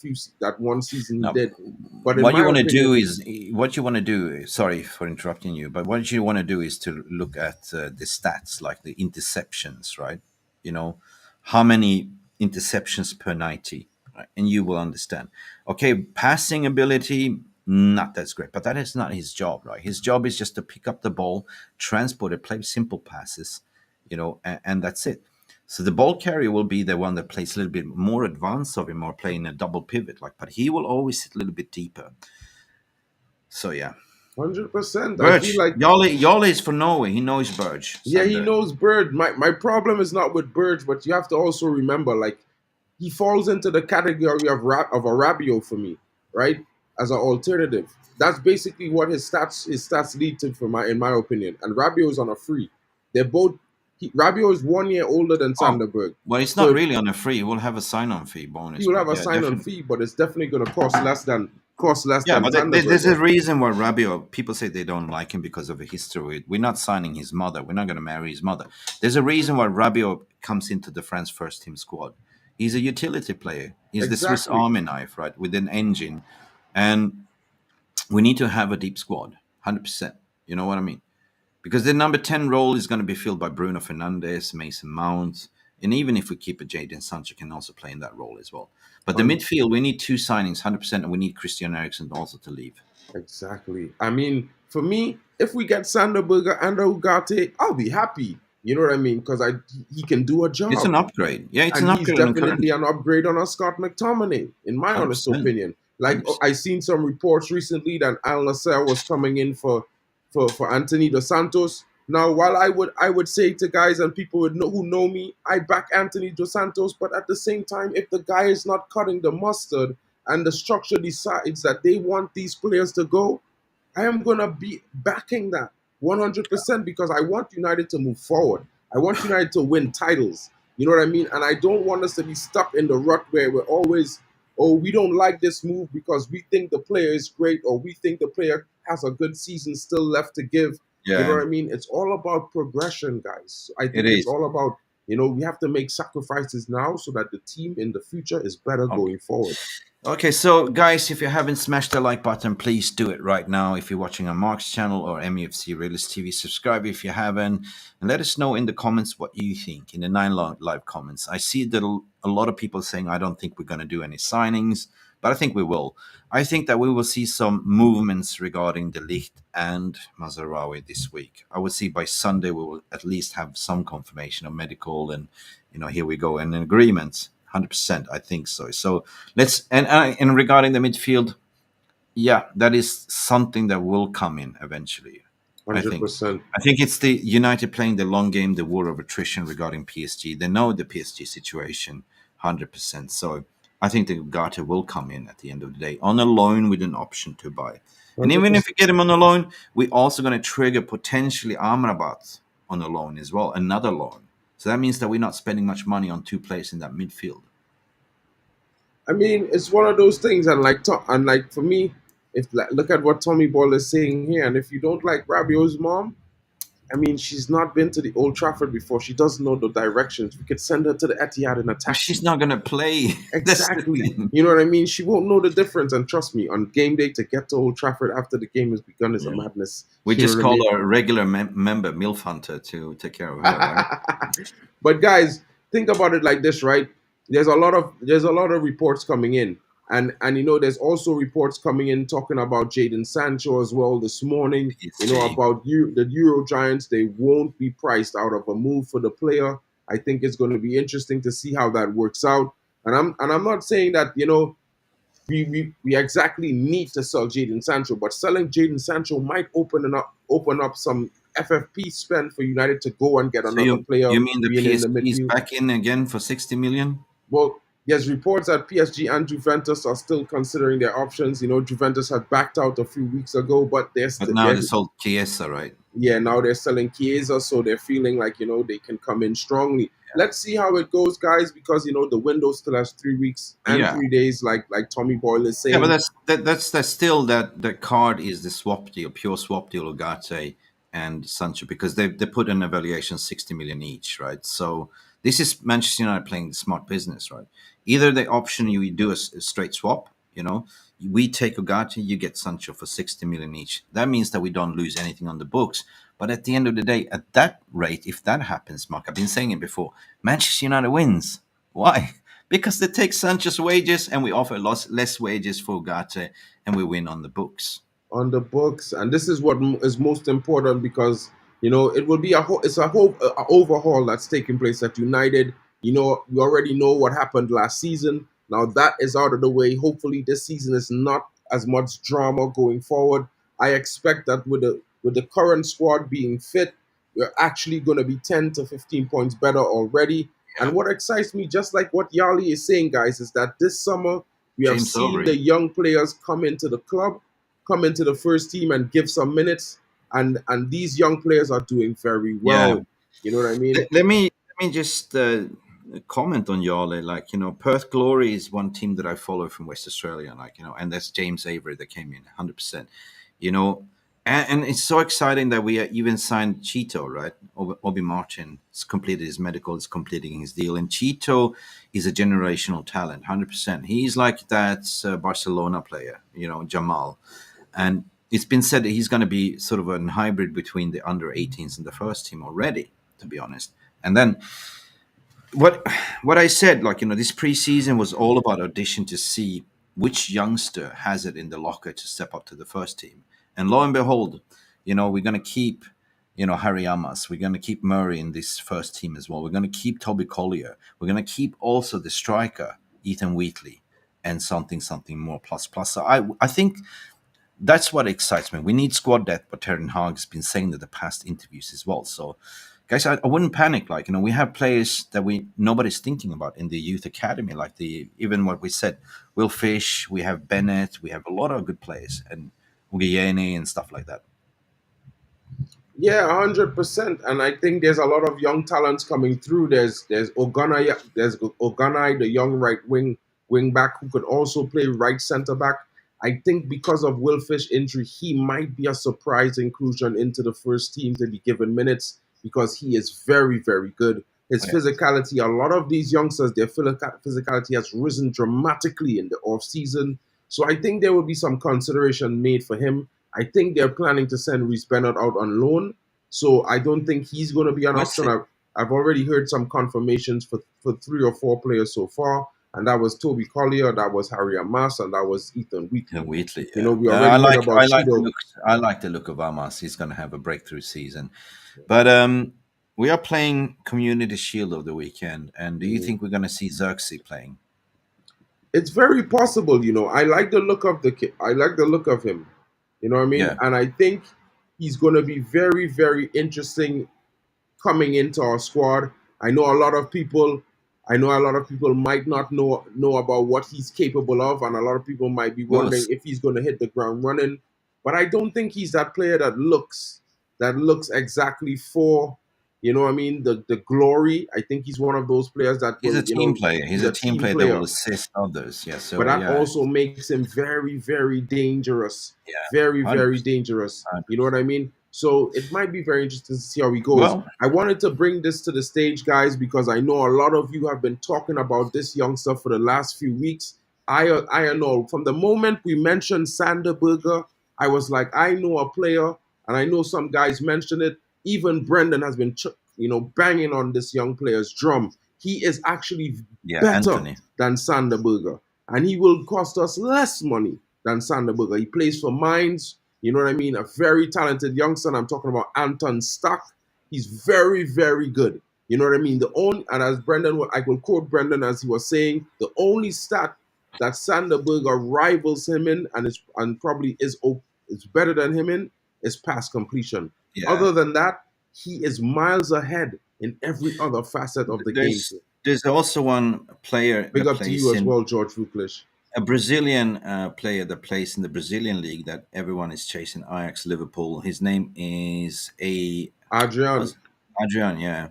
one season he Now, did. But in what you my want to do opinion, is what you want to do. Sorry for interrupting you, but what you want to do is to look at the stats, like the interceptions, right? You know, how many interceptions per 90, right? And you will understand. Okay, passing ability, not that's great, but that is not his job, right? His job is just to pick up the ball, transport it, play simple passes, and that's it. So the ball carrier will be the one that plays a little bit more advanced of him or playing a double pivot, like, but he will always sit a little bit deeper. So yeah, 100%. I feel Burge, like Yale is for Norway. He knows Burge yeah, he Sandberg. knows Bird. My problem is not with Bird, but you have to also remember like he falls into the category of a Rabiot for me, right? As an alternative. That's basically what his stats lead to for my in my opinion. And Rabiot is on a free. They're both Rabiot is 1 year older than Oh, Sanderberg. well, it's not So really on a free. We'll have a sign-on fee he bonus, will have but a yeah, sign-on definitely. fee, but it's definitely gonna cost less Yeah, than but Sanderberg there's a was. reason why Rabiot, people say they don't like him because of a history. We're not signing his mother. We're not going to marry his mother. There's a reason why Rabiot comes into the France first team squad. He's a utility player. He's the Swiss Exactly. Army knife, right, with an engine. And we need to have a deep squad, 100%. You know what I mean? Because the number 10 role is going to be filled by Bruno Fernandes, Mason Mount, and even if we keep a Jadon Sancho can also play in that role as well. But the midfield, we need two signings, 100%, and we need Christian Eriksen also to leave. Exactly. I mean, for me, if we get Sanderberger and Ugarte, I'll be happy. You know what I mean? Because he can do a It's job. an upgrade. Yeah, it's And an he's upgrade on the definitely current. an upgrade on a Scott Mctomminay, in my honest 100%. opinion. Like 100%. I seen some reports recently that Al Nasser was coming in for Anthony Dos Santos. Now, while I would say to guys and people who know me, I back Anthony Dos Santos, but at the same time, if the guy is not cutting the mustard, and the structure decides that they want these players to go, I am going to be backing that 100% because I want United to move forward. I want United to win titles. You know what I mean? And I don't want us to be stuck in the rut where we're always, oh, we don't like this move because we think the player is great or we think the player has a good season still left to give. You know Yeah, what I mean? It's all about progression, guys. I it think it's is. all about, we have to make sacrifices now so that the team in the future is better Okay. going forward. Okay, so guys, if you haven't smashed the like button, please do it right now. If you're watching on Mark's channel or MUFC Realist TV, subscribe if you haven't, and let us know in the comments what you think in the live comments. I see that a lot of people saying I don't think we're going to do any signings, but I think we will. I think that we will see some movements regarding the Ligt and Mazarawi this week. I would see by Sunday we will at least have some confirmation of medical and here we go and an agreement. 100%, I think so. So let's and regarding the midfield, yeah, that is something that will come in eventually. I think. 100%. I think it's the United playing the long game, the war of attrition regarding PSG. They know the PSG situation 100%. So I think the Ugarte will come in at the end of the day on a loan with an option to buy. And even if 100%. we get him on a loan, we're also going to trigger potentially Amrabat on a loan as well, another loan. So that means that we're not spending much money on two players in that midfield. I mean, it's one of those things, and like for me, if like, look at what Tommy Ball is saying here, and if you don't like Rabiot's mom, I mean, she's not been to the Old Trafford before. She doesn't know the directions. We could send her to the Etihad in a But she's taxi. not going to play. That's the Exactly. thing. You know what I mean? She won't know the difference. And trust me, on game day to get to Old Trafford after the game has begun is a Yeah. madness. We You know just what I call mean? our regular member MILF Hunter to take care of her, right? But guys, think about it like this, right? There's a lot of reports coming in, and there's also reports coming in talking about Jadon Sancho as well this morning. PSG. About the Euro Giants. They won't be priced out of a move for the player. I think it's going to be interesting to see how that works out. And I'm not saying that we exactly need to sell Jadon Sancho, but selling Jadon Sancho might open up some FFP spend for United to go and get So another player you mean the being in the PSG is midfield. back in again for 60 million? Well, there's reports that PSG and Juventus are still considering their options. Juventus had backed out a few weeks ago, but But now they sold Chiesa, right? yeah, now they're selling Chiesa, so they're feeling like they can come in strongly. Let's see how it goes, guys, because the window still has 3 weeks and Yeah. 3 days, like Tommy Boyle is Yeah, but saying. that's still that the card is the swap deal, pure swap deal, Ugarte and Sancho, because they put an evaluation 60 million each, right? So this is Manchester United playing the smart business, right? Either the option you do a straight swap, we take Ugarte, you get Sancho for 60 million each. That means that we don't lose anything on the books. But at the end of the day, at that rate, if that happens, Mark, I've been saying it before, Manchester United wins. Why? Because they take Sancho's wages and we offer less wages for Ugarte and we win on the books. On the books, and this is what is most important because it will be it's a whole overhaul that's taking place at United. We already know what happened last season. Now that is out of the way. Hopefully, this season is not as much drama going forward. I expect that with the current squad being fit, we're actually going to be 10 to 15 points better already. Yeah. And what excites me, just like what Yali is saying, guys, is that this summer we have James seen the Overy. young players come into the club, come into the first team and give some minutes. And these young players are doing very Yeah. well. You know what I mean? Let me just comment on Yale. Like, Perth Glory is one team that I follow from West Australia. Like, and that's James Avery that came in 100%. You know, and it's so exciting that we even signed Cheeto, right? Obi Martin has completed his medical, is completing his deal. And Cheeto is a generational talent, 100%. He's like that Barcelona player, Jamal. And it's been said that he's going to be sort of a hybrid between the under 18s and the first team already, to be honest. And then what what I said, like, this preseason was all about audition to see which youngster has it in the locker to step up to the first team. And lo and behold, we're going to keep, Harry Amas. We're going to keep Murray in this first team as well. We're going to keep Toby Collier. We're going to keep also the striker, Ethan Wheatley, and something more plus plus. So I think that's what excites me. We need squad depth, but Terry Hag has been saying that the past interviews as well. So, guys, I wouldn't panic. Like, we have players that we nobody's thinking about in the youth academy. Like the even what we said, Will Fish, we have Bennett, we have a lot of good players, and Ugarte and stuff like that. Yeah, 100%. And I think there's a lot of young talents coming through. There's Oganai, the young wing back who could also play right center back. I think because of Will Fish injury, he might be a surprise inclusion into the first team to be given minutes because he is very, very good. His Yeah. physicality, a lot of these youngsters, their physicality has risen dramatically in the off season. So I think there will be some consideration made for him. I think they're planning to send Reece Bennett out on loan, so I don't think he's going to be an We'll option. see. I've already heard some confirmations for 3 or 4 players so far, and that was Toby Collier, that was Harry Amas, and that was Ethan Yeah, Wheatley. Wheatley, You yeah. know, we I already heard like about I like the Shido. look. I like the look of Amas. He's going to have a breakthrough season. But we are playing Community Shield of the weekend, and do you Mhm. think we're going to see Xerxes playing? It's very possible, you know. I like the look of the kid. I like the look of him. You know what I mean? Yeah. And I think he's going to be very, very interesting coming into our squad. I know a lot of people. I know a lot of people might not know about what he's capable of, and a lot of people might be Well, wondering if he's going to hit the ground running. But I don't think he's that player that looks exactly for, you know what I mean, the glory. I think he's one of those players that he's a will, team player. He's he's a a team team player that will player. assist others. Yeah. But So that yeah, also makes him very, very dangerous. yeah, Very, very 100%. dangerous. You know what I mean? So it might be very interesting to see how he goes. Well, I wanted to bring this to the stage, guys, because I know a lot of you have been talking about this youngster for the last few weeks. I know from the moment we mentioned Sander Berger, I was like, I know a player, and I know some guys mentioned it. Even Brendan has been, banging on this young player's drum. He is actually yeah, better Anthony. than Sander Berger, and he will cost us less money than Sander Berger. He plays for Mainz. You know what I mean? A very talented youngster. I'm talking about Anton Stock. He's very, very good. You know what I mean? The only, and as Brendan, I will quote Brendan as he was saying, the only stat that Sander Berger rivals him in, and probably is better than him in, is pass completion. Yeah. Other than that, he is miles ahead in every other facet of the game. There's also one player Big that up to you plays as in well, George Ruklish. a Brazilian player that plays in the Brazilian league that everyone is chasing, Ajax, Liverpool. His name is Adrian. what's Adrian, yeah.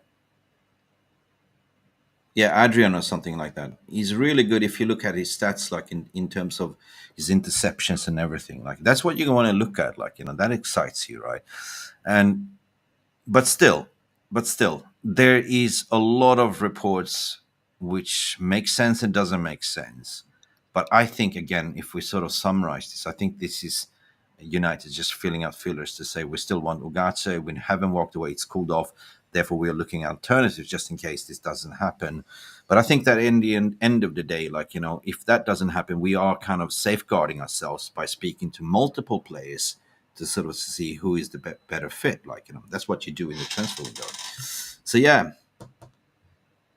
Yeah, Adrian or something like that. He's really good if you look at his stats, like in terms of his interceptions and everything. Like that's what you want to look at. Like, that excites you, right? And but still, there is a lot of reports which make sense and doesn't make sense. But I think again, if we sort of summarize this, I think this is United just filling out fillers to say we still want Ugarte, we haven't walked away, it's cooled off. Therefore, we are looking at alternatives just in case this doesn't happen. But I think that in the end of the day, like, if that doesn't happen, we are kind of safeguarding ourselves by speaking to multiple players to sort of see who is the better fit. Like, that's what you do in the transfer window. So yeah,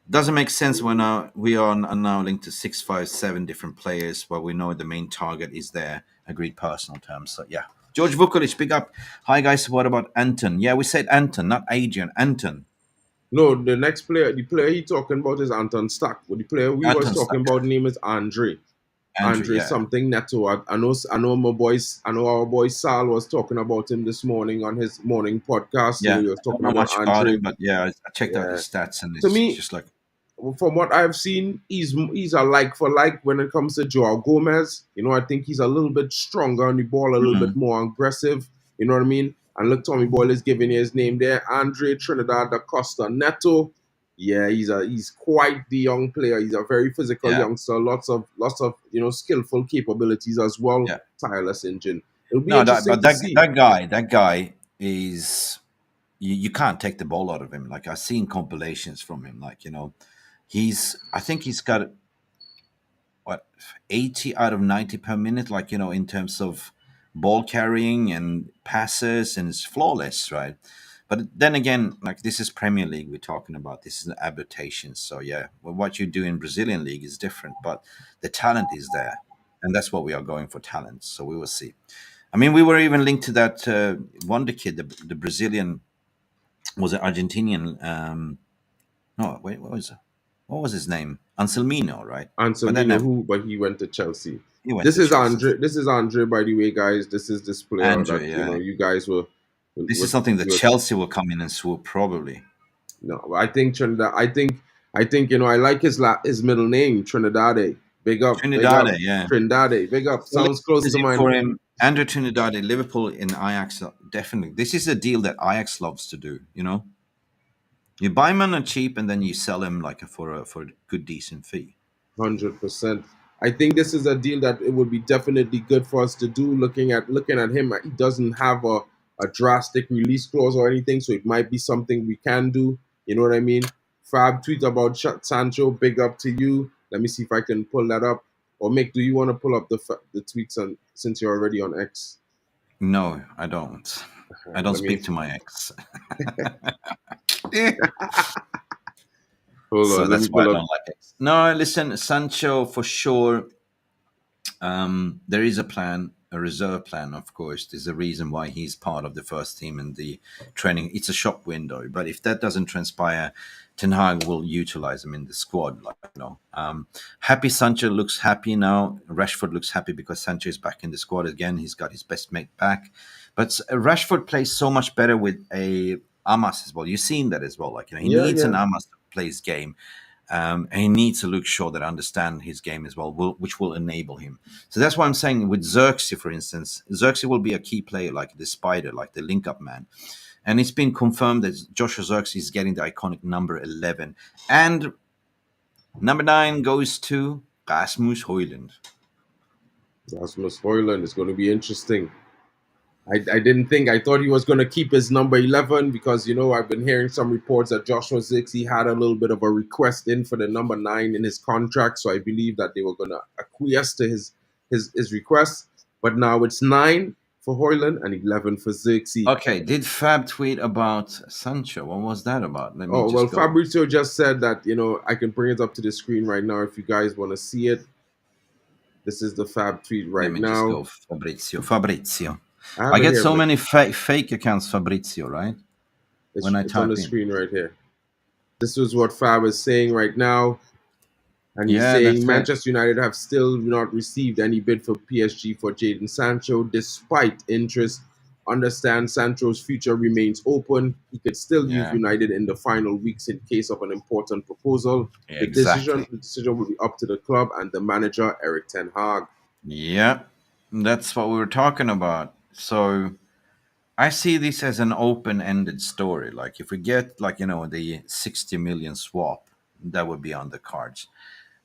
doesn't make sense when we are now linked to 657 different players, where we know the main target is their agreed personal terms. So yeah, George Vukovic, pick up. Hi guys, what about Anton? Yeah, we said Anton, not Adrian. Anton. No, the player he talking about is Anton Stack. But the player we was Anton talking Stuck. about name is Andre. Andrew, Andre yeah. something Neto. I know my boys. I know our boy Sal was talking about him this morning on his morning podcast. Yeah, He was I don't talking know about much about Andre. him, but yeah, I checked out his Yeah. stats and To it's me, just like, from what I've seen, he's a like for like when it comes to Joao Gomez. You know, I think he's a little bit stronger on the ball, a little bit more aggressive. You know what I mean? And look, Tommy Boyle is giving you his name there. Andre Trinidad da Costa Neto. Yeah, he's quite the young player. He's a very physical yeah, youngster. Lots of skillful capabilities as well. yeah. Tireless engine. It'll be No, that interesting but to that see. that guy is you can't take the ball out of him. Like I've seen compilations from him. Like I think he's got what 80 out of 90 per minute. Like in terms of ball carrying and passes, and it's flawless, right? But then again, like this is Premier League we're talking about. This is an adaptation. So yeah, well, what you do in Brazilian league is different, but the talent is there, and that's what we are going for, talent. So we will see. I mean, we were even linked to that wonder kid, the Brazilian was it Argentinian? No, wait, what was his name? Anselmino, right? But then Anselmino, who, but he went to Chelsea. he went This to is Chelsea. Andre. This is Andre, by the way, guys. This is this player that Andre, yeah. you guys This is was something that was Chelsea will come in and swoop probably. no. I think Trinidad. I think I like his middle name Trinidade. Big up, Trinidad, yeah. Trinidade. Big up. So Sounds close let's to see mine. for him. Andre Trinidad, Liverpool in Ajax, definitely. This is a deal that Ajax loves to do. You buy him on a cheap and then you sell him like for a good decent fee. 100%. I think this is a deal that it would be definitely good for us to do. Looking at him, he doesn't have a drastic release clause or anything, so it might be something we can do. You know what I mean? Fab tweet about Sancho. Big up to you. Let me see if I can pull that up. Or Mick, do you want to pull up the tweets on since you're already on X? No, I don't. All I right, don't let me speak to my ex. Eh. hold So on. Let me that's why I pull up. don't like it. No, listen, Sancho for sure. There is a plan, a reserve plan, of course. There's a reason why he's part of the first team in the training. It's a shop window, but if that doesn't transpire, Ten Hag will utilize him in the squad. Happy Sancho looks happy now. Rashford looks happy because Sancho is back in the squad again. He's got his best mate back, but Rashford plays so much better with a Amas as well. You've seen that as well. He Yeah, needs yeah. an Amas to play his game. And he needs a Luke Shaw that understand his game as well, which will enable him. So that's why I'm saying with Xerxes, for instance, Xerxes will be a key player, like the spider, like the link-up man. And it's been confirmed that Joshua Xerxes is getting the iconic number 11. And number 9 goes to Rasmus Højlund. Rasmus Højlund is going to be interesting. I didn't think I thought he was going to keep his number 11 because I've been hearing some reports that Joshua Zix he had a little bit of a request in for the number 9 in his contract, so I believe that they were going to acquiesce to his request. But now it's 9 for Hoyland and 11 for Zixi. Okay, did Fab tweet about Sancho? What was that about? Let me Oh well, just go. Fabrizio just said that I can bring it up to the screen right now if you guys want to see it. This is the Fab tweet Let right me just now. go. Fabrizio. I I have it get here, so but many fake accounts, Fabrizio, right? When I it's on the type in. screen right here. This is what Fab is saying right now. And he's Yeah, saying that's it. Manchester United have still not received any bid for PSG for Jadon Sancho, despite interest. Understand Sancho's future remains open. He could still leave Yeah, United in the final weeks in case of an important proposal. exactly. The decision will be up to the club and the manager, Eric Ten Hag. Yeah, that's what we were talking about. So I see this as an open-ended story. Like if we get the 60 million swap, that would be on the cards.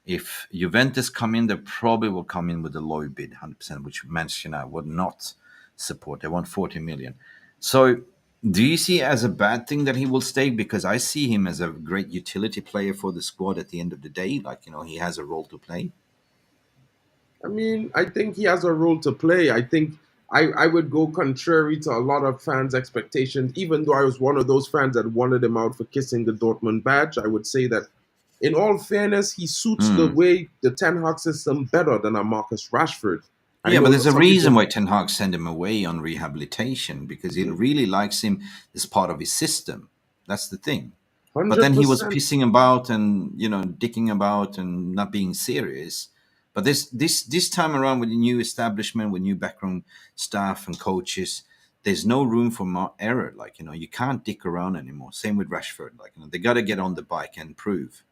If Juventus come in, they probably will come in with a low bid, 100%, which Manchester United would not support. They want 40 million. So do you see it as a bad thing that he will stay? Because I see him as a great utility player for the squad at the end of the day. He has a role to play. I mean, I think he has a role to play. I think I would go contrary to a lot of fans' expectations, even though I was one of those fans that wanted him out for kissing the Dortmund badge. I would say that, in all fairness, he suits the Hmm. way the Ten Hag system better than a Marcus Rashford. I Yeah, know but there's a some reason people, why Ten Hag sent him away on rehabilitation because he really likes him as part of his system. That's the thing. But then he was 100%. pissing about and dicking about and not being serious. But this time around with the new establishment, with new background staff and coaches, there's no room for error. You can't dick around anymore. Same with Rashford. They got to get on the bike and prove.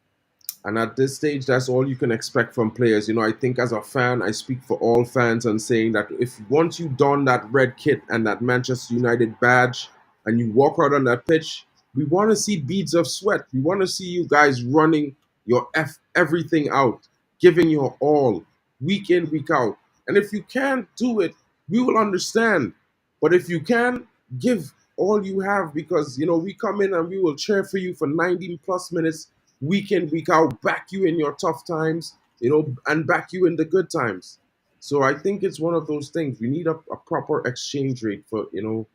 And at this stage, that's all you can expect from players. I think as a fan, I speak for all fans and saying that if once you don that red kit and that Manchester United badge and you walk out on that pitch, we want to see beads of sweat. We want to see you guys running your everything out, giving your all, week in, week out. And if you can't do it, we will understand. But if you can, give all you have because we come in and we will cheer for you for 90 plus minutes week in, week out, back you in your tough times, and back you in the good times. So I think it's one of those things. We need a proper exchange rate for, from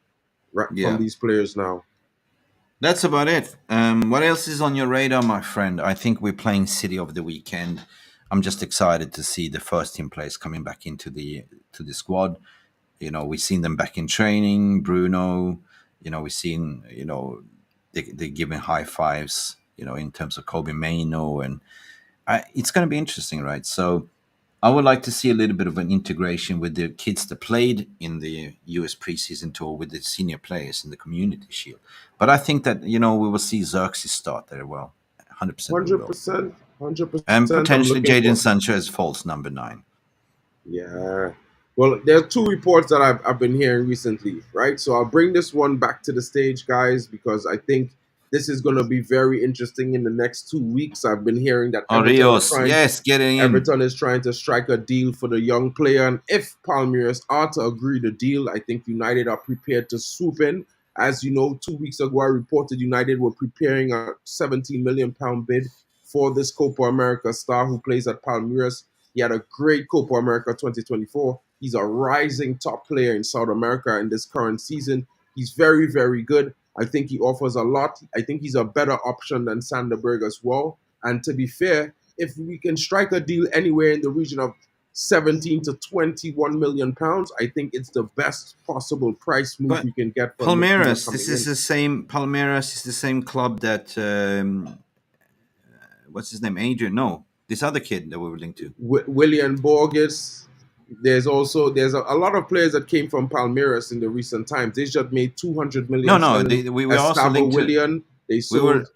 Yeah. these players now. That's about it. What else is on your radar, my friend? I think we're playing City of the weekend. I'm just excited to see the first team players coming back into the squad. We've seen them back in training. Bruno. We've seen they're giving high fives, in terms of Kobe Maino, and it's going to be interesting, right? So I would like to see a little bit of an integration with the kids that played in the US preseason tour with the senior players in the Community Shield. But I think that we will see Xerxes start there. Well, 100% we will, 100%, and 100%. I'm potentially looking Jadon for. Sancho as false number 9. Yeah. Well, there are two reports that I've been hearing recently, right? So I'll bring this one back to the stage, guys, because I think this is going to be very interesting in the next 2 weeks. I've been hearing that Oh, Rios, yes, getting in. Everton is trying to strike a deal for the young player, and if Palmeiras are to agree the deal, I think United are prepared to swoop in. As you know, 2 weeks ago, I reported United were preparing a £17 million bid for this Copa America star who plays at Palmeiras. He had a great Copa America 2024. He's a rising top player in South America in this current season. He's very, very good. I think he offers a lot. I think he's a better option than Sanderberg as well. And to be fair, if we can strike a deal anywhere in the region of 17 to 21 million pounds, I think it's the best possible price move But we can get for a midfielder Palmeiras, coming this is in. the same. Palmeiras is the same club that what's his name? Adrian? No, this other kid that we were linked to. William Borges. There's a lot of players that came from Palmeiras in the recent times. They just made 200 No, million no, selling we were also Gustavo linked to. Willian. They We were sold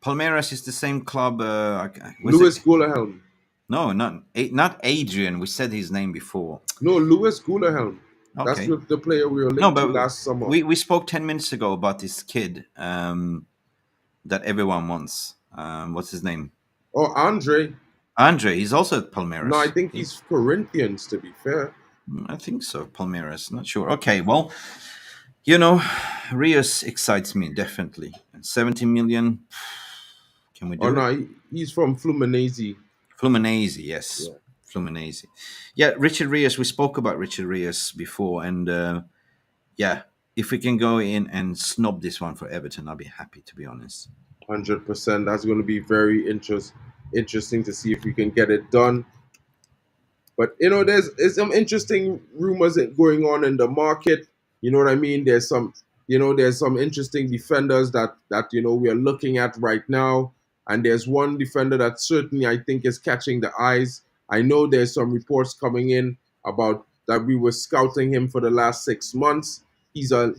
Palmeiras is the same club. Was it? Louis Gulahelm. No, not Adrian. We said his name before. No, Louis Gulahelm. That's Okay. the player we were No, linked to but last summer. we spoke 10 minutes ago about this kid that everyone wants. What's his name? Oh, Andre. Andre. He's also at No, I Palmeiras. think he's Corinthians, to be fair. I think so. Palmeiras. Not sure. Okay. Well, you know, Rios excites me definitely. 70 million. Can we Oh, do it? no, he's from Fluminense. Fluminense, yes. Yeah, Fluminense. Yeah, Richard Rios. We spoke about Richard Rios before, and yeah, if we can go in and snob this one for Everton, I'll be happy, to be honest. 100%. That's going to be very interesting to see if we can get it done. But there's some interesting rumors going on in the market. You know what I mean? There's some interesting defenders that we are looking at right now, and there's one defender that certainly I think is catching the eyes. I know there's some reports coming in about that we were scouting him for the last 6 months. He's a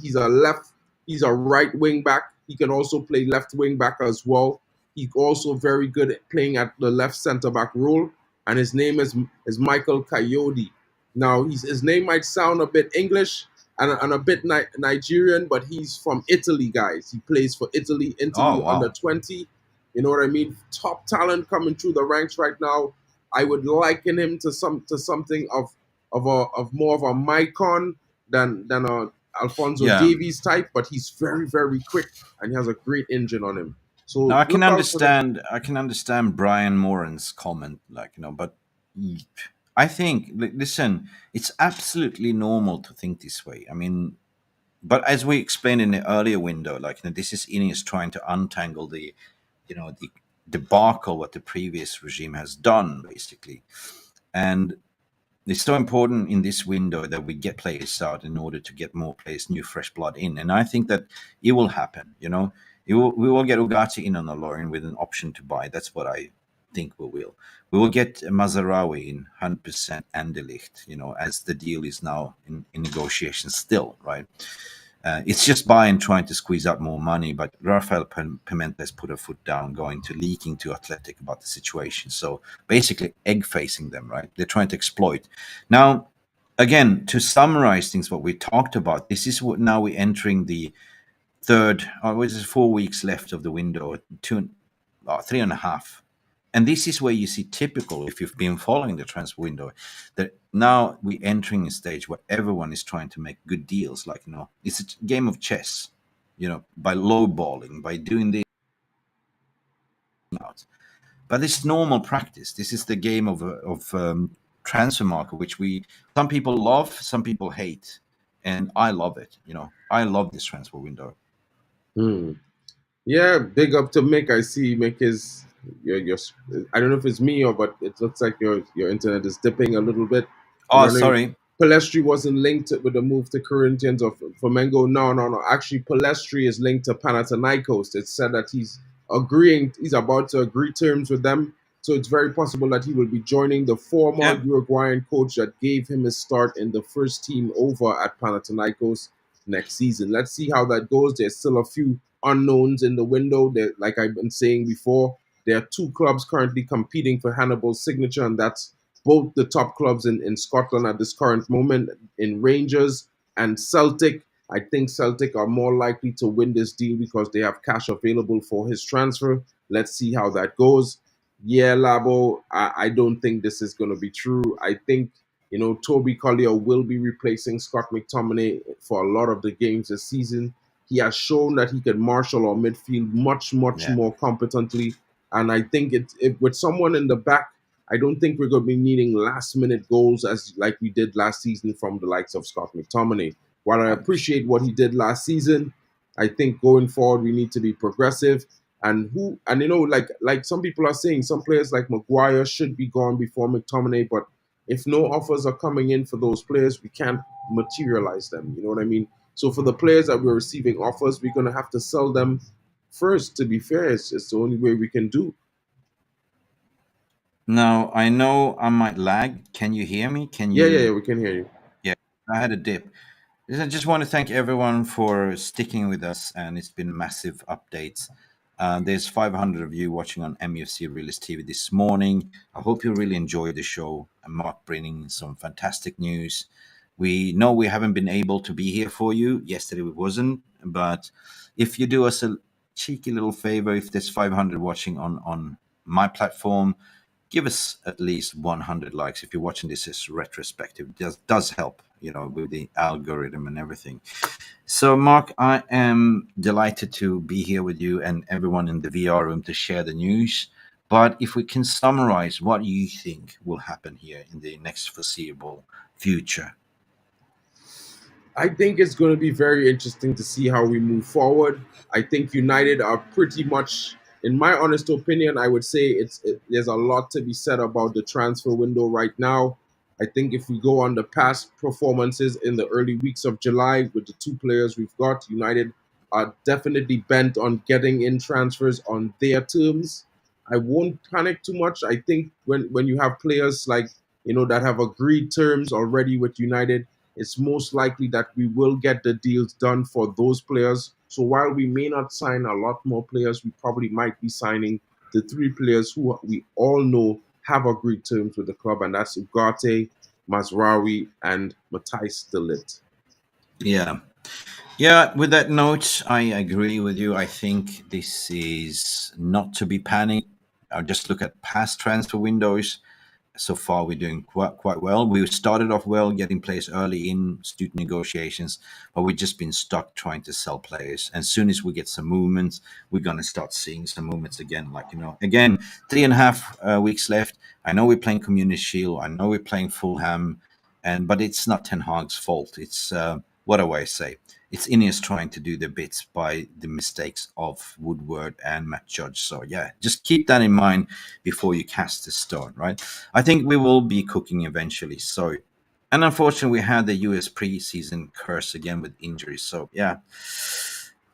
right wing back. He can also play left wing back as well. He's also very good at playing at the left center back role, and his name is Michael Coyote. Now, his name might sound a bit English and a bit Nigerian, but he's from Italy, guys. He plays for Oh, Italy under wow. 20. You know what I mean? Top talent coming through the ranks right now. I would liken him to something of more of a Mycon than a Alfonso Yeah. Davies type, but he's very, very quick and he has a great engine on him. Now So look out for them. I can understand Brian Moran's comment, but I think, listen, it's absolutely normal to think this way. I mean, but as we explained in the earlier window, this is Ineos trying to untangle the debacle what the previous regime has done, basically. And it's so important in this window that we get players out in order to get more players, new fresh blood in. And I think that it will happen. We will get Ugarte in on the loan with an option to buy. That's what I think we will. We will get Mazarawi in 100% and De Ligt, as the deal is now in negotiation still, right? It's just Bayern trying to squeeze out more money, but Rafael Pimenta has put a foot down, going to leaking to Athletic about the situation. So basically, egg facing them, right? They're trying to exploit. Now, again, to summarize things, what we talked about, this is what now we're entering the third, or what is it, 4 weeks left of the window, 3.5. And this is where you see typical, if you've been following the transfer window, that now we're entering a stage where everyone is trying to make good deals. It's a game of chess, by lowballing, by doing this out. But it's normal practice. This is the game of transfer market, which some people love, some people hate, and I love it. I love this transfer window. Hmm. Yeah, big up to Mick. I see Mick is your I don't know if it's me or but it looks like your internet is dipping a little bit. Oh, Running sorry. Palestri wasn't linked with the move to Corinthians or Flamengo. No, no, no. Actually, Palestri is linked to Panathinaikos. It's said that he's about to agree terms with them. So it's very possible that he will be joining the former Yeah. Uruguayan coach that gave him his start in the first team over at Panathinaikos next season. Let's see how that goes. There's still a few unknowns in the window. Like I've been saying before, there are two clubs currently competing for Hannibal's signature, and that's both the top clubs in Scotland at this current moment in Rangers and Celtic. I think Celtic are more likely to win this deal because they have cash available for his transfer. Let's see how that goes. Yeah, Labo, I don't think this is going to be true. I think, Toby Collier will be replacing Scott McTominay for a lot of the games this season. He has shown that he can marshal our midfield much, much Yeah. more competently. And I think with someone in the back, I don't think we're going to be needing last minute goals as like we did last season from the likes of Scott McTominay. While I appreciate what he did last season, I think going forward we need to be progressive. And some people are saying some players like Maguire should be gone before McTominay, but if no offers are coming in for those players, we can't materialize them. You know what I mean? So for the players that we're receiving offers, we're gonna have to sell them first. To be fair, it's the only way we can do. Now, I know I might lag. Can you hear me? Can Yeah, yeah, you? yeah, we can hear you. Yeah, I had a dip. I just want to thank everyone for sticking with us, and it's been massive updates. There's 500 of you watching on MUFC Realist TV this morning. I hope you really enjoyed the show. And Mark bringing some fantastic news. We know we haven't been able to be here for you. Yesterday we wasn't, but if you do us a cheeky little favor, if there's 500 watching on my platform, give us at least 100 likes. If you're watching this as retrospective, it does help, with the algorithm and everything. So, Mark, I am delighted to be here with you and everyone in the VR room to share the news. But if we can summarize what you think will happen here in the next foreseeable future. I think it's going to be very interesting to see how we move forward. I think United are pretty much, in my honest opinion, I would say there's a lot to be said about the transfer window right now. I think if we go on the past performances in the early weeks of July with the two players we've got, United are definitely bent on getting in transfers on their terms. I won't panic too much. I think when you have players like that have agreed terms already with United, it's most likely that we will get the deals done for those players. So while we may not sign a lot more players, we probably might be signing the three players who we all know have agreed terms with the club, and that's Ugarte, Mazraoui, and Matthijs de Ligt. Yeah. Yeah, with that note, I agree with you. I think this is not to be panicked. I'll just look at past transfer windows. So far we're doing quite well. We started off well, getting players early in student negotiations, but we've just been stuck trying to sell players. And as soon as we get some movements, we're going to start seeing some movements again. Like, again, 3.5 weeks left. I know we're playing Community Shield. I know we're playing Fulham, but it's not Ten Hag's fault. It's what do I say? It's Ineos trying to do the bits by the mistakes of Woodward and Matt Judge. So yeah, just keep that in mind before you cast a stone, right? I think we will be cooking eventually. So, and unfortunately, we had the US preseason curse again with injuries. So yeah,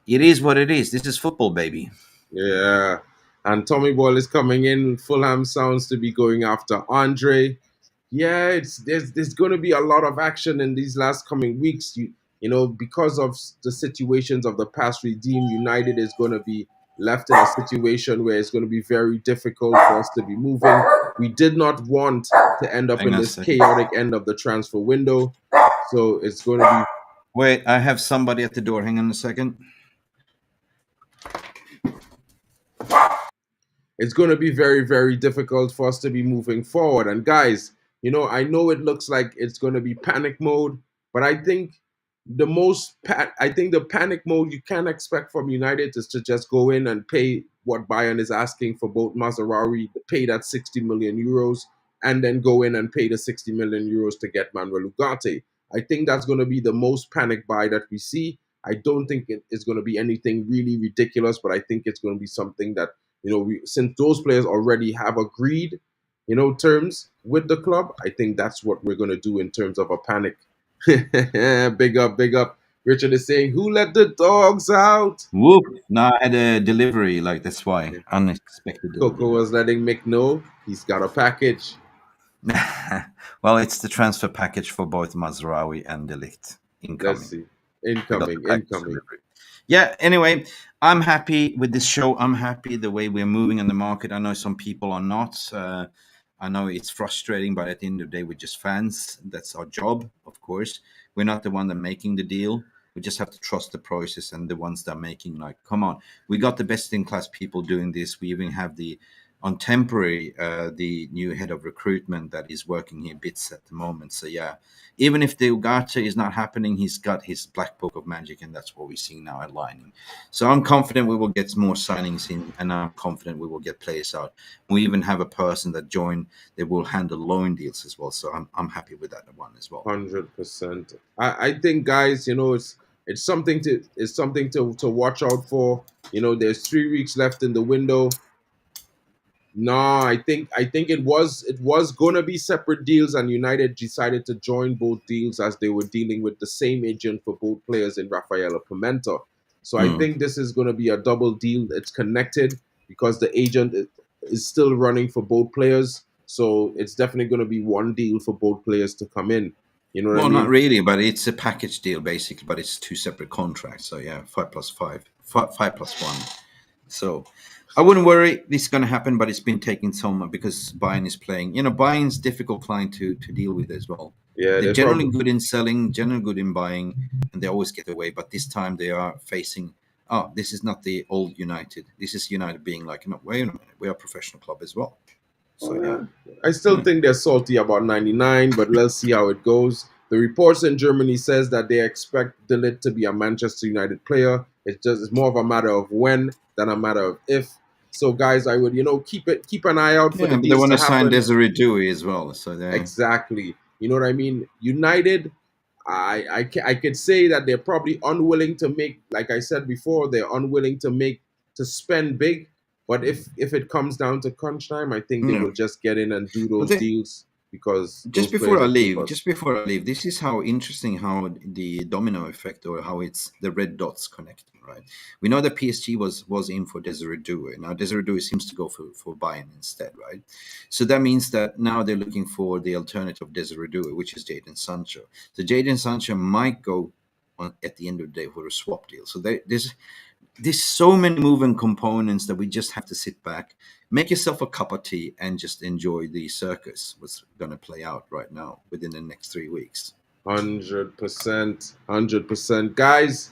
it is what it is. This is football, baby. Yeah. And Tommy Ball is coming in. Fulham sounds to be going after Andre. Yeah, there's going to be a lot of action in these last coming weeks. Because of the situations of the past regime, United is going to be left in a situation where it's going to be very difficult for us to be moving. We did not want to end up Hang in on a this second. chaotic end of the transfer window. So it's going to be Wait, I have somebody at the door. Hang on a second. it's going to be very, very difficult for us to be moving forward. And guys, I know it looks like it's going to be panic mode, but I think the panic mode you can expect from United is to just go in and pay what Bayern is asking for both Mazraoui, pay that 60 million euros, and then go in and pay the 60 million euros to get Manuel Ugarte. I think that's going to be the most panic buy that we see. I don't think it is going to be anything really ridiculous, but I think it's going to be something that since those players already have agreed, terms with the club, I think that's what we're gonna do in terms of a panic. Big up, big up. Richard is saying, "Who let the dogs out?" Whoop! No, I had a delivery. Like that's why Yeah. unexpected Coco delivery. was letting Mick know he's got a package. Well, it's the transfer package for both Mazraoui and Delict Let's incoming. see. I got the Incoming, package incoming. delivery. Yeah, anyway, I'm happy with this show. I'm happy the way we're moving in the market. I know some people are not. I know it's frustrating, but at the end of the day, we're just fans. That's our job, of course. We're not the one that making the deal. We just have to trust the process and the ones that are making, like, come on. We got the best in class people doing this. We even have on temporary, the new head of recruitment that is working here bits at the moment. So, yeah, even if the Ugarte is not happening, he's got his black book of magic, and that's what we're seeing now aligning. So I'm confident we will get more signings in, and I'm confident we will get players out. We even have a person that joined that will handle loan deals as well. So I'm happy with that one as well. 100%. I think, guys, it's something to watch out for. There's 3 weeks left in the window. No, I think it was gonna be separate deals, and United decided to join both deals as they were dealing with the same agent for both players in Rafaela Pimenta. So I Mm. think this is gonna be a double deal. It's connected because the agent is still running for both players. So it's definitely gonna be one deal for both players to come in. You know what I Well, not mean? really, but it's a package deal basically, but it's two separate contracts. So yeah, 5 plus 5, 5 plus 1. So I wouldn't worry. This is going to happen, but it's been taking so much because Bayern is playing. Bayern's difficult client to deal with as well. Yeah, They're they generally probably good in selling, generally good in buying, and they always get away. But this time they are facing. Oh, this is not the old United. This is United being like, no, wait a minute, we are a professional club as well. Oh So yeah, yeah, I still yeah. think they're salty about 99, but let's see how it goes. The reports in Germany says that they expect Delit to be a Manchester United player. It's more of a matter of when than a matter of if. So guys, I would keep an eye out for the Yeah, but they deals want to to sign happen. Desiree Dewey as well. So they, Exactly. You know what I mean? United, I could say that they're probably unwilling to make, like I said before, they're unwilling to spend big. But if it comes down to crunch time, I think they yeah. will just get in and do But those they, deals because those players are keepers. just before I leave, this is how interesting how the domino effect or how it's the red dots connecting, right? We know that PSG was in for Desiree Doué. Now Desiree Doué seems to go for Bayern instead, right? So that means that now they're looking for the alternative of Desiree Doué, which is Jadon Sancho. So Jadon Sancho might go at the end of the day for a swap deal. So there's so many moving components that we just have to sit back, make yourself a cup of tea, and just enjoy the circus what's going to play out right now within the next 3 weeks. 100%. 100%. Guys,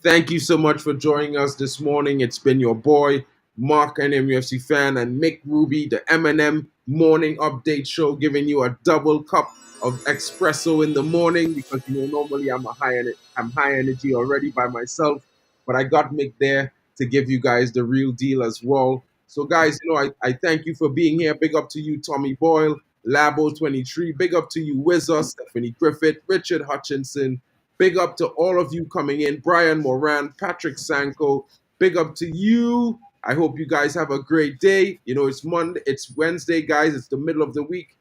thank you so much for joining us this morning. It's been your boy, Mark, an MUFC fan, and Mick Ruby, the M&M Morning Update Show, giving you a double cup of espresso in the morning because normally I'm high energy already by myself, but I got Mick there to give you guys the real deal as well. So guys, I thank you for being here. Big up to you, Tommy Boyle. Labo23, big up to you, Wizard, Stephanie Griffith, Richard Hutchinson, big up to all of you coming in, Brian Moran, Patrick Sanko, big up to you. I hope you guys have a great day. It's Monday, it's Wednesday, guys, it's the middle of the week,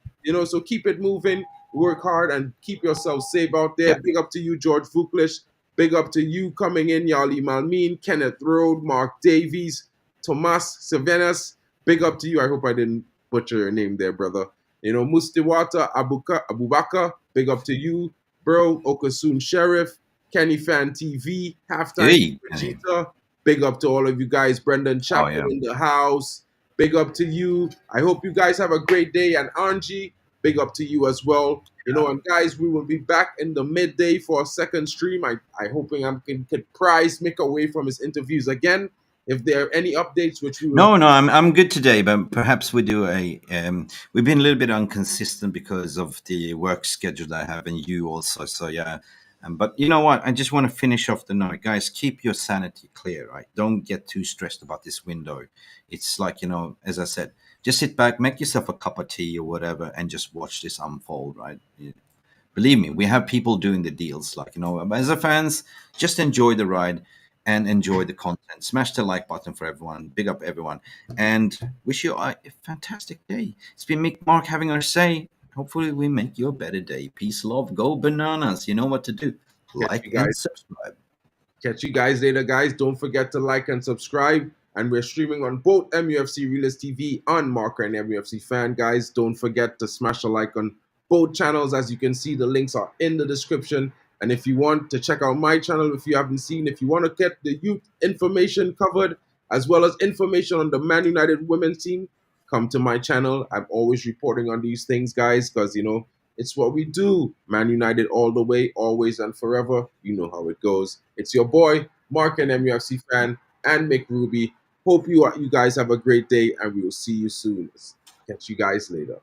so keep it moving, work hard, and keep yourself safe out there. Yeah. Big up to you, George Vuklish. Big up to you coming in, Yali Malmin, Kenneth Road, Mark Davies, Tomas Savenas. Big up to you. I hope I didn't butcher your name there, brother. Mustiwata Abubakar, big up to you, bro. Okasun Sheriff, Kenny Fan TV, Halftime Hey, Kenny. Cheetah, big up to all of you guys. Brendan Oh Chapman yeah. in the house, big up to you. I hope you guys have a great day. And Angie, big up to you as well. And guys, we will be back in the midday for a second stream. I hoping I can prize Mick away from his interviews again. If there are any updates, which we will. No, no, I'm good today, but perhaps we do a. We've been a little bit inconsistent because of the work schedule that I have, and you also. So yeah, but you know what? I just want to finish off the night, guys. Keep your sanity clear, right? Don't get too stressed about this window. It's like as I said, just sit back, make yourself a cup of tea or whatever, and just watch this unfold, right? Believe me, we have people doing the deals. Like as a fans, just enjoy the ride. and enjoy the content. Smash the like button for everyone. Big up everyone. And wish you a fantastic day. It's been Mark having our say. Hopefully we make you a better day. Peace, love, go bananas. You know what to do. Catch you Like guys. and subscribe. Catch you guys later, guys. Don't forget to like and subscribe. And we're streaming on both MUFC Realist TV on Marker and MUFC Fan, guys. Don't forget to smash a like on both channels. As you can see, the links are in the description. And if you want to check out my channel, if you haven't seen, if you want to get the youth information covered, as well as information on the Man United women's team, come to my channel. I'm always reporting on these things, guys, because, you know, it's what we do. Man United all the way, always and forever. You know how it goes. It's your boy, Mark and MUFC Fan, and Mick Ruby. Hope you guys have a great day, and we will see you soon. Catch you guys later.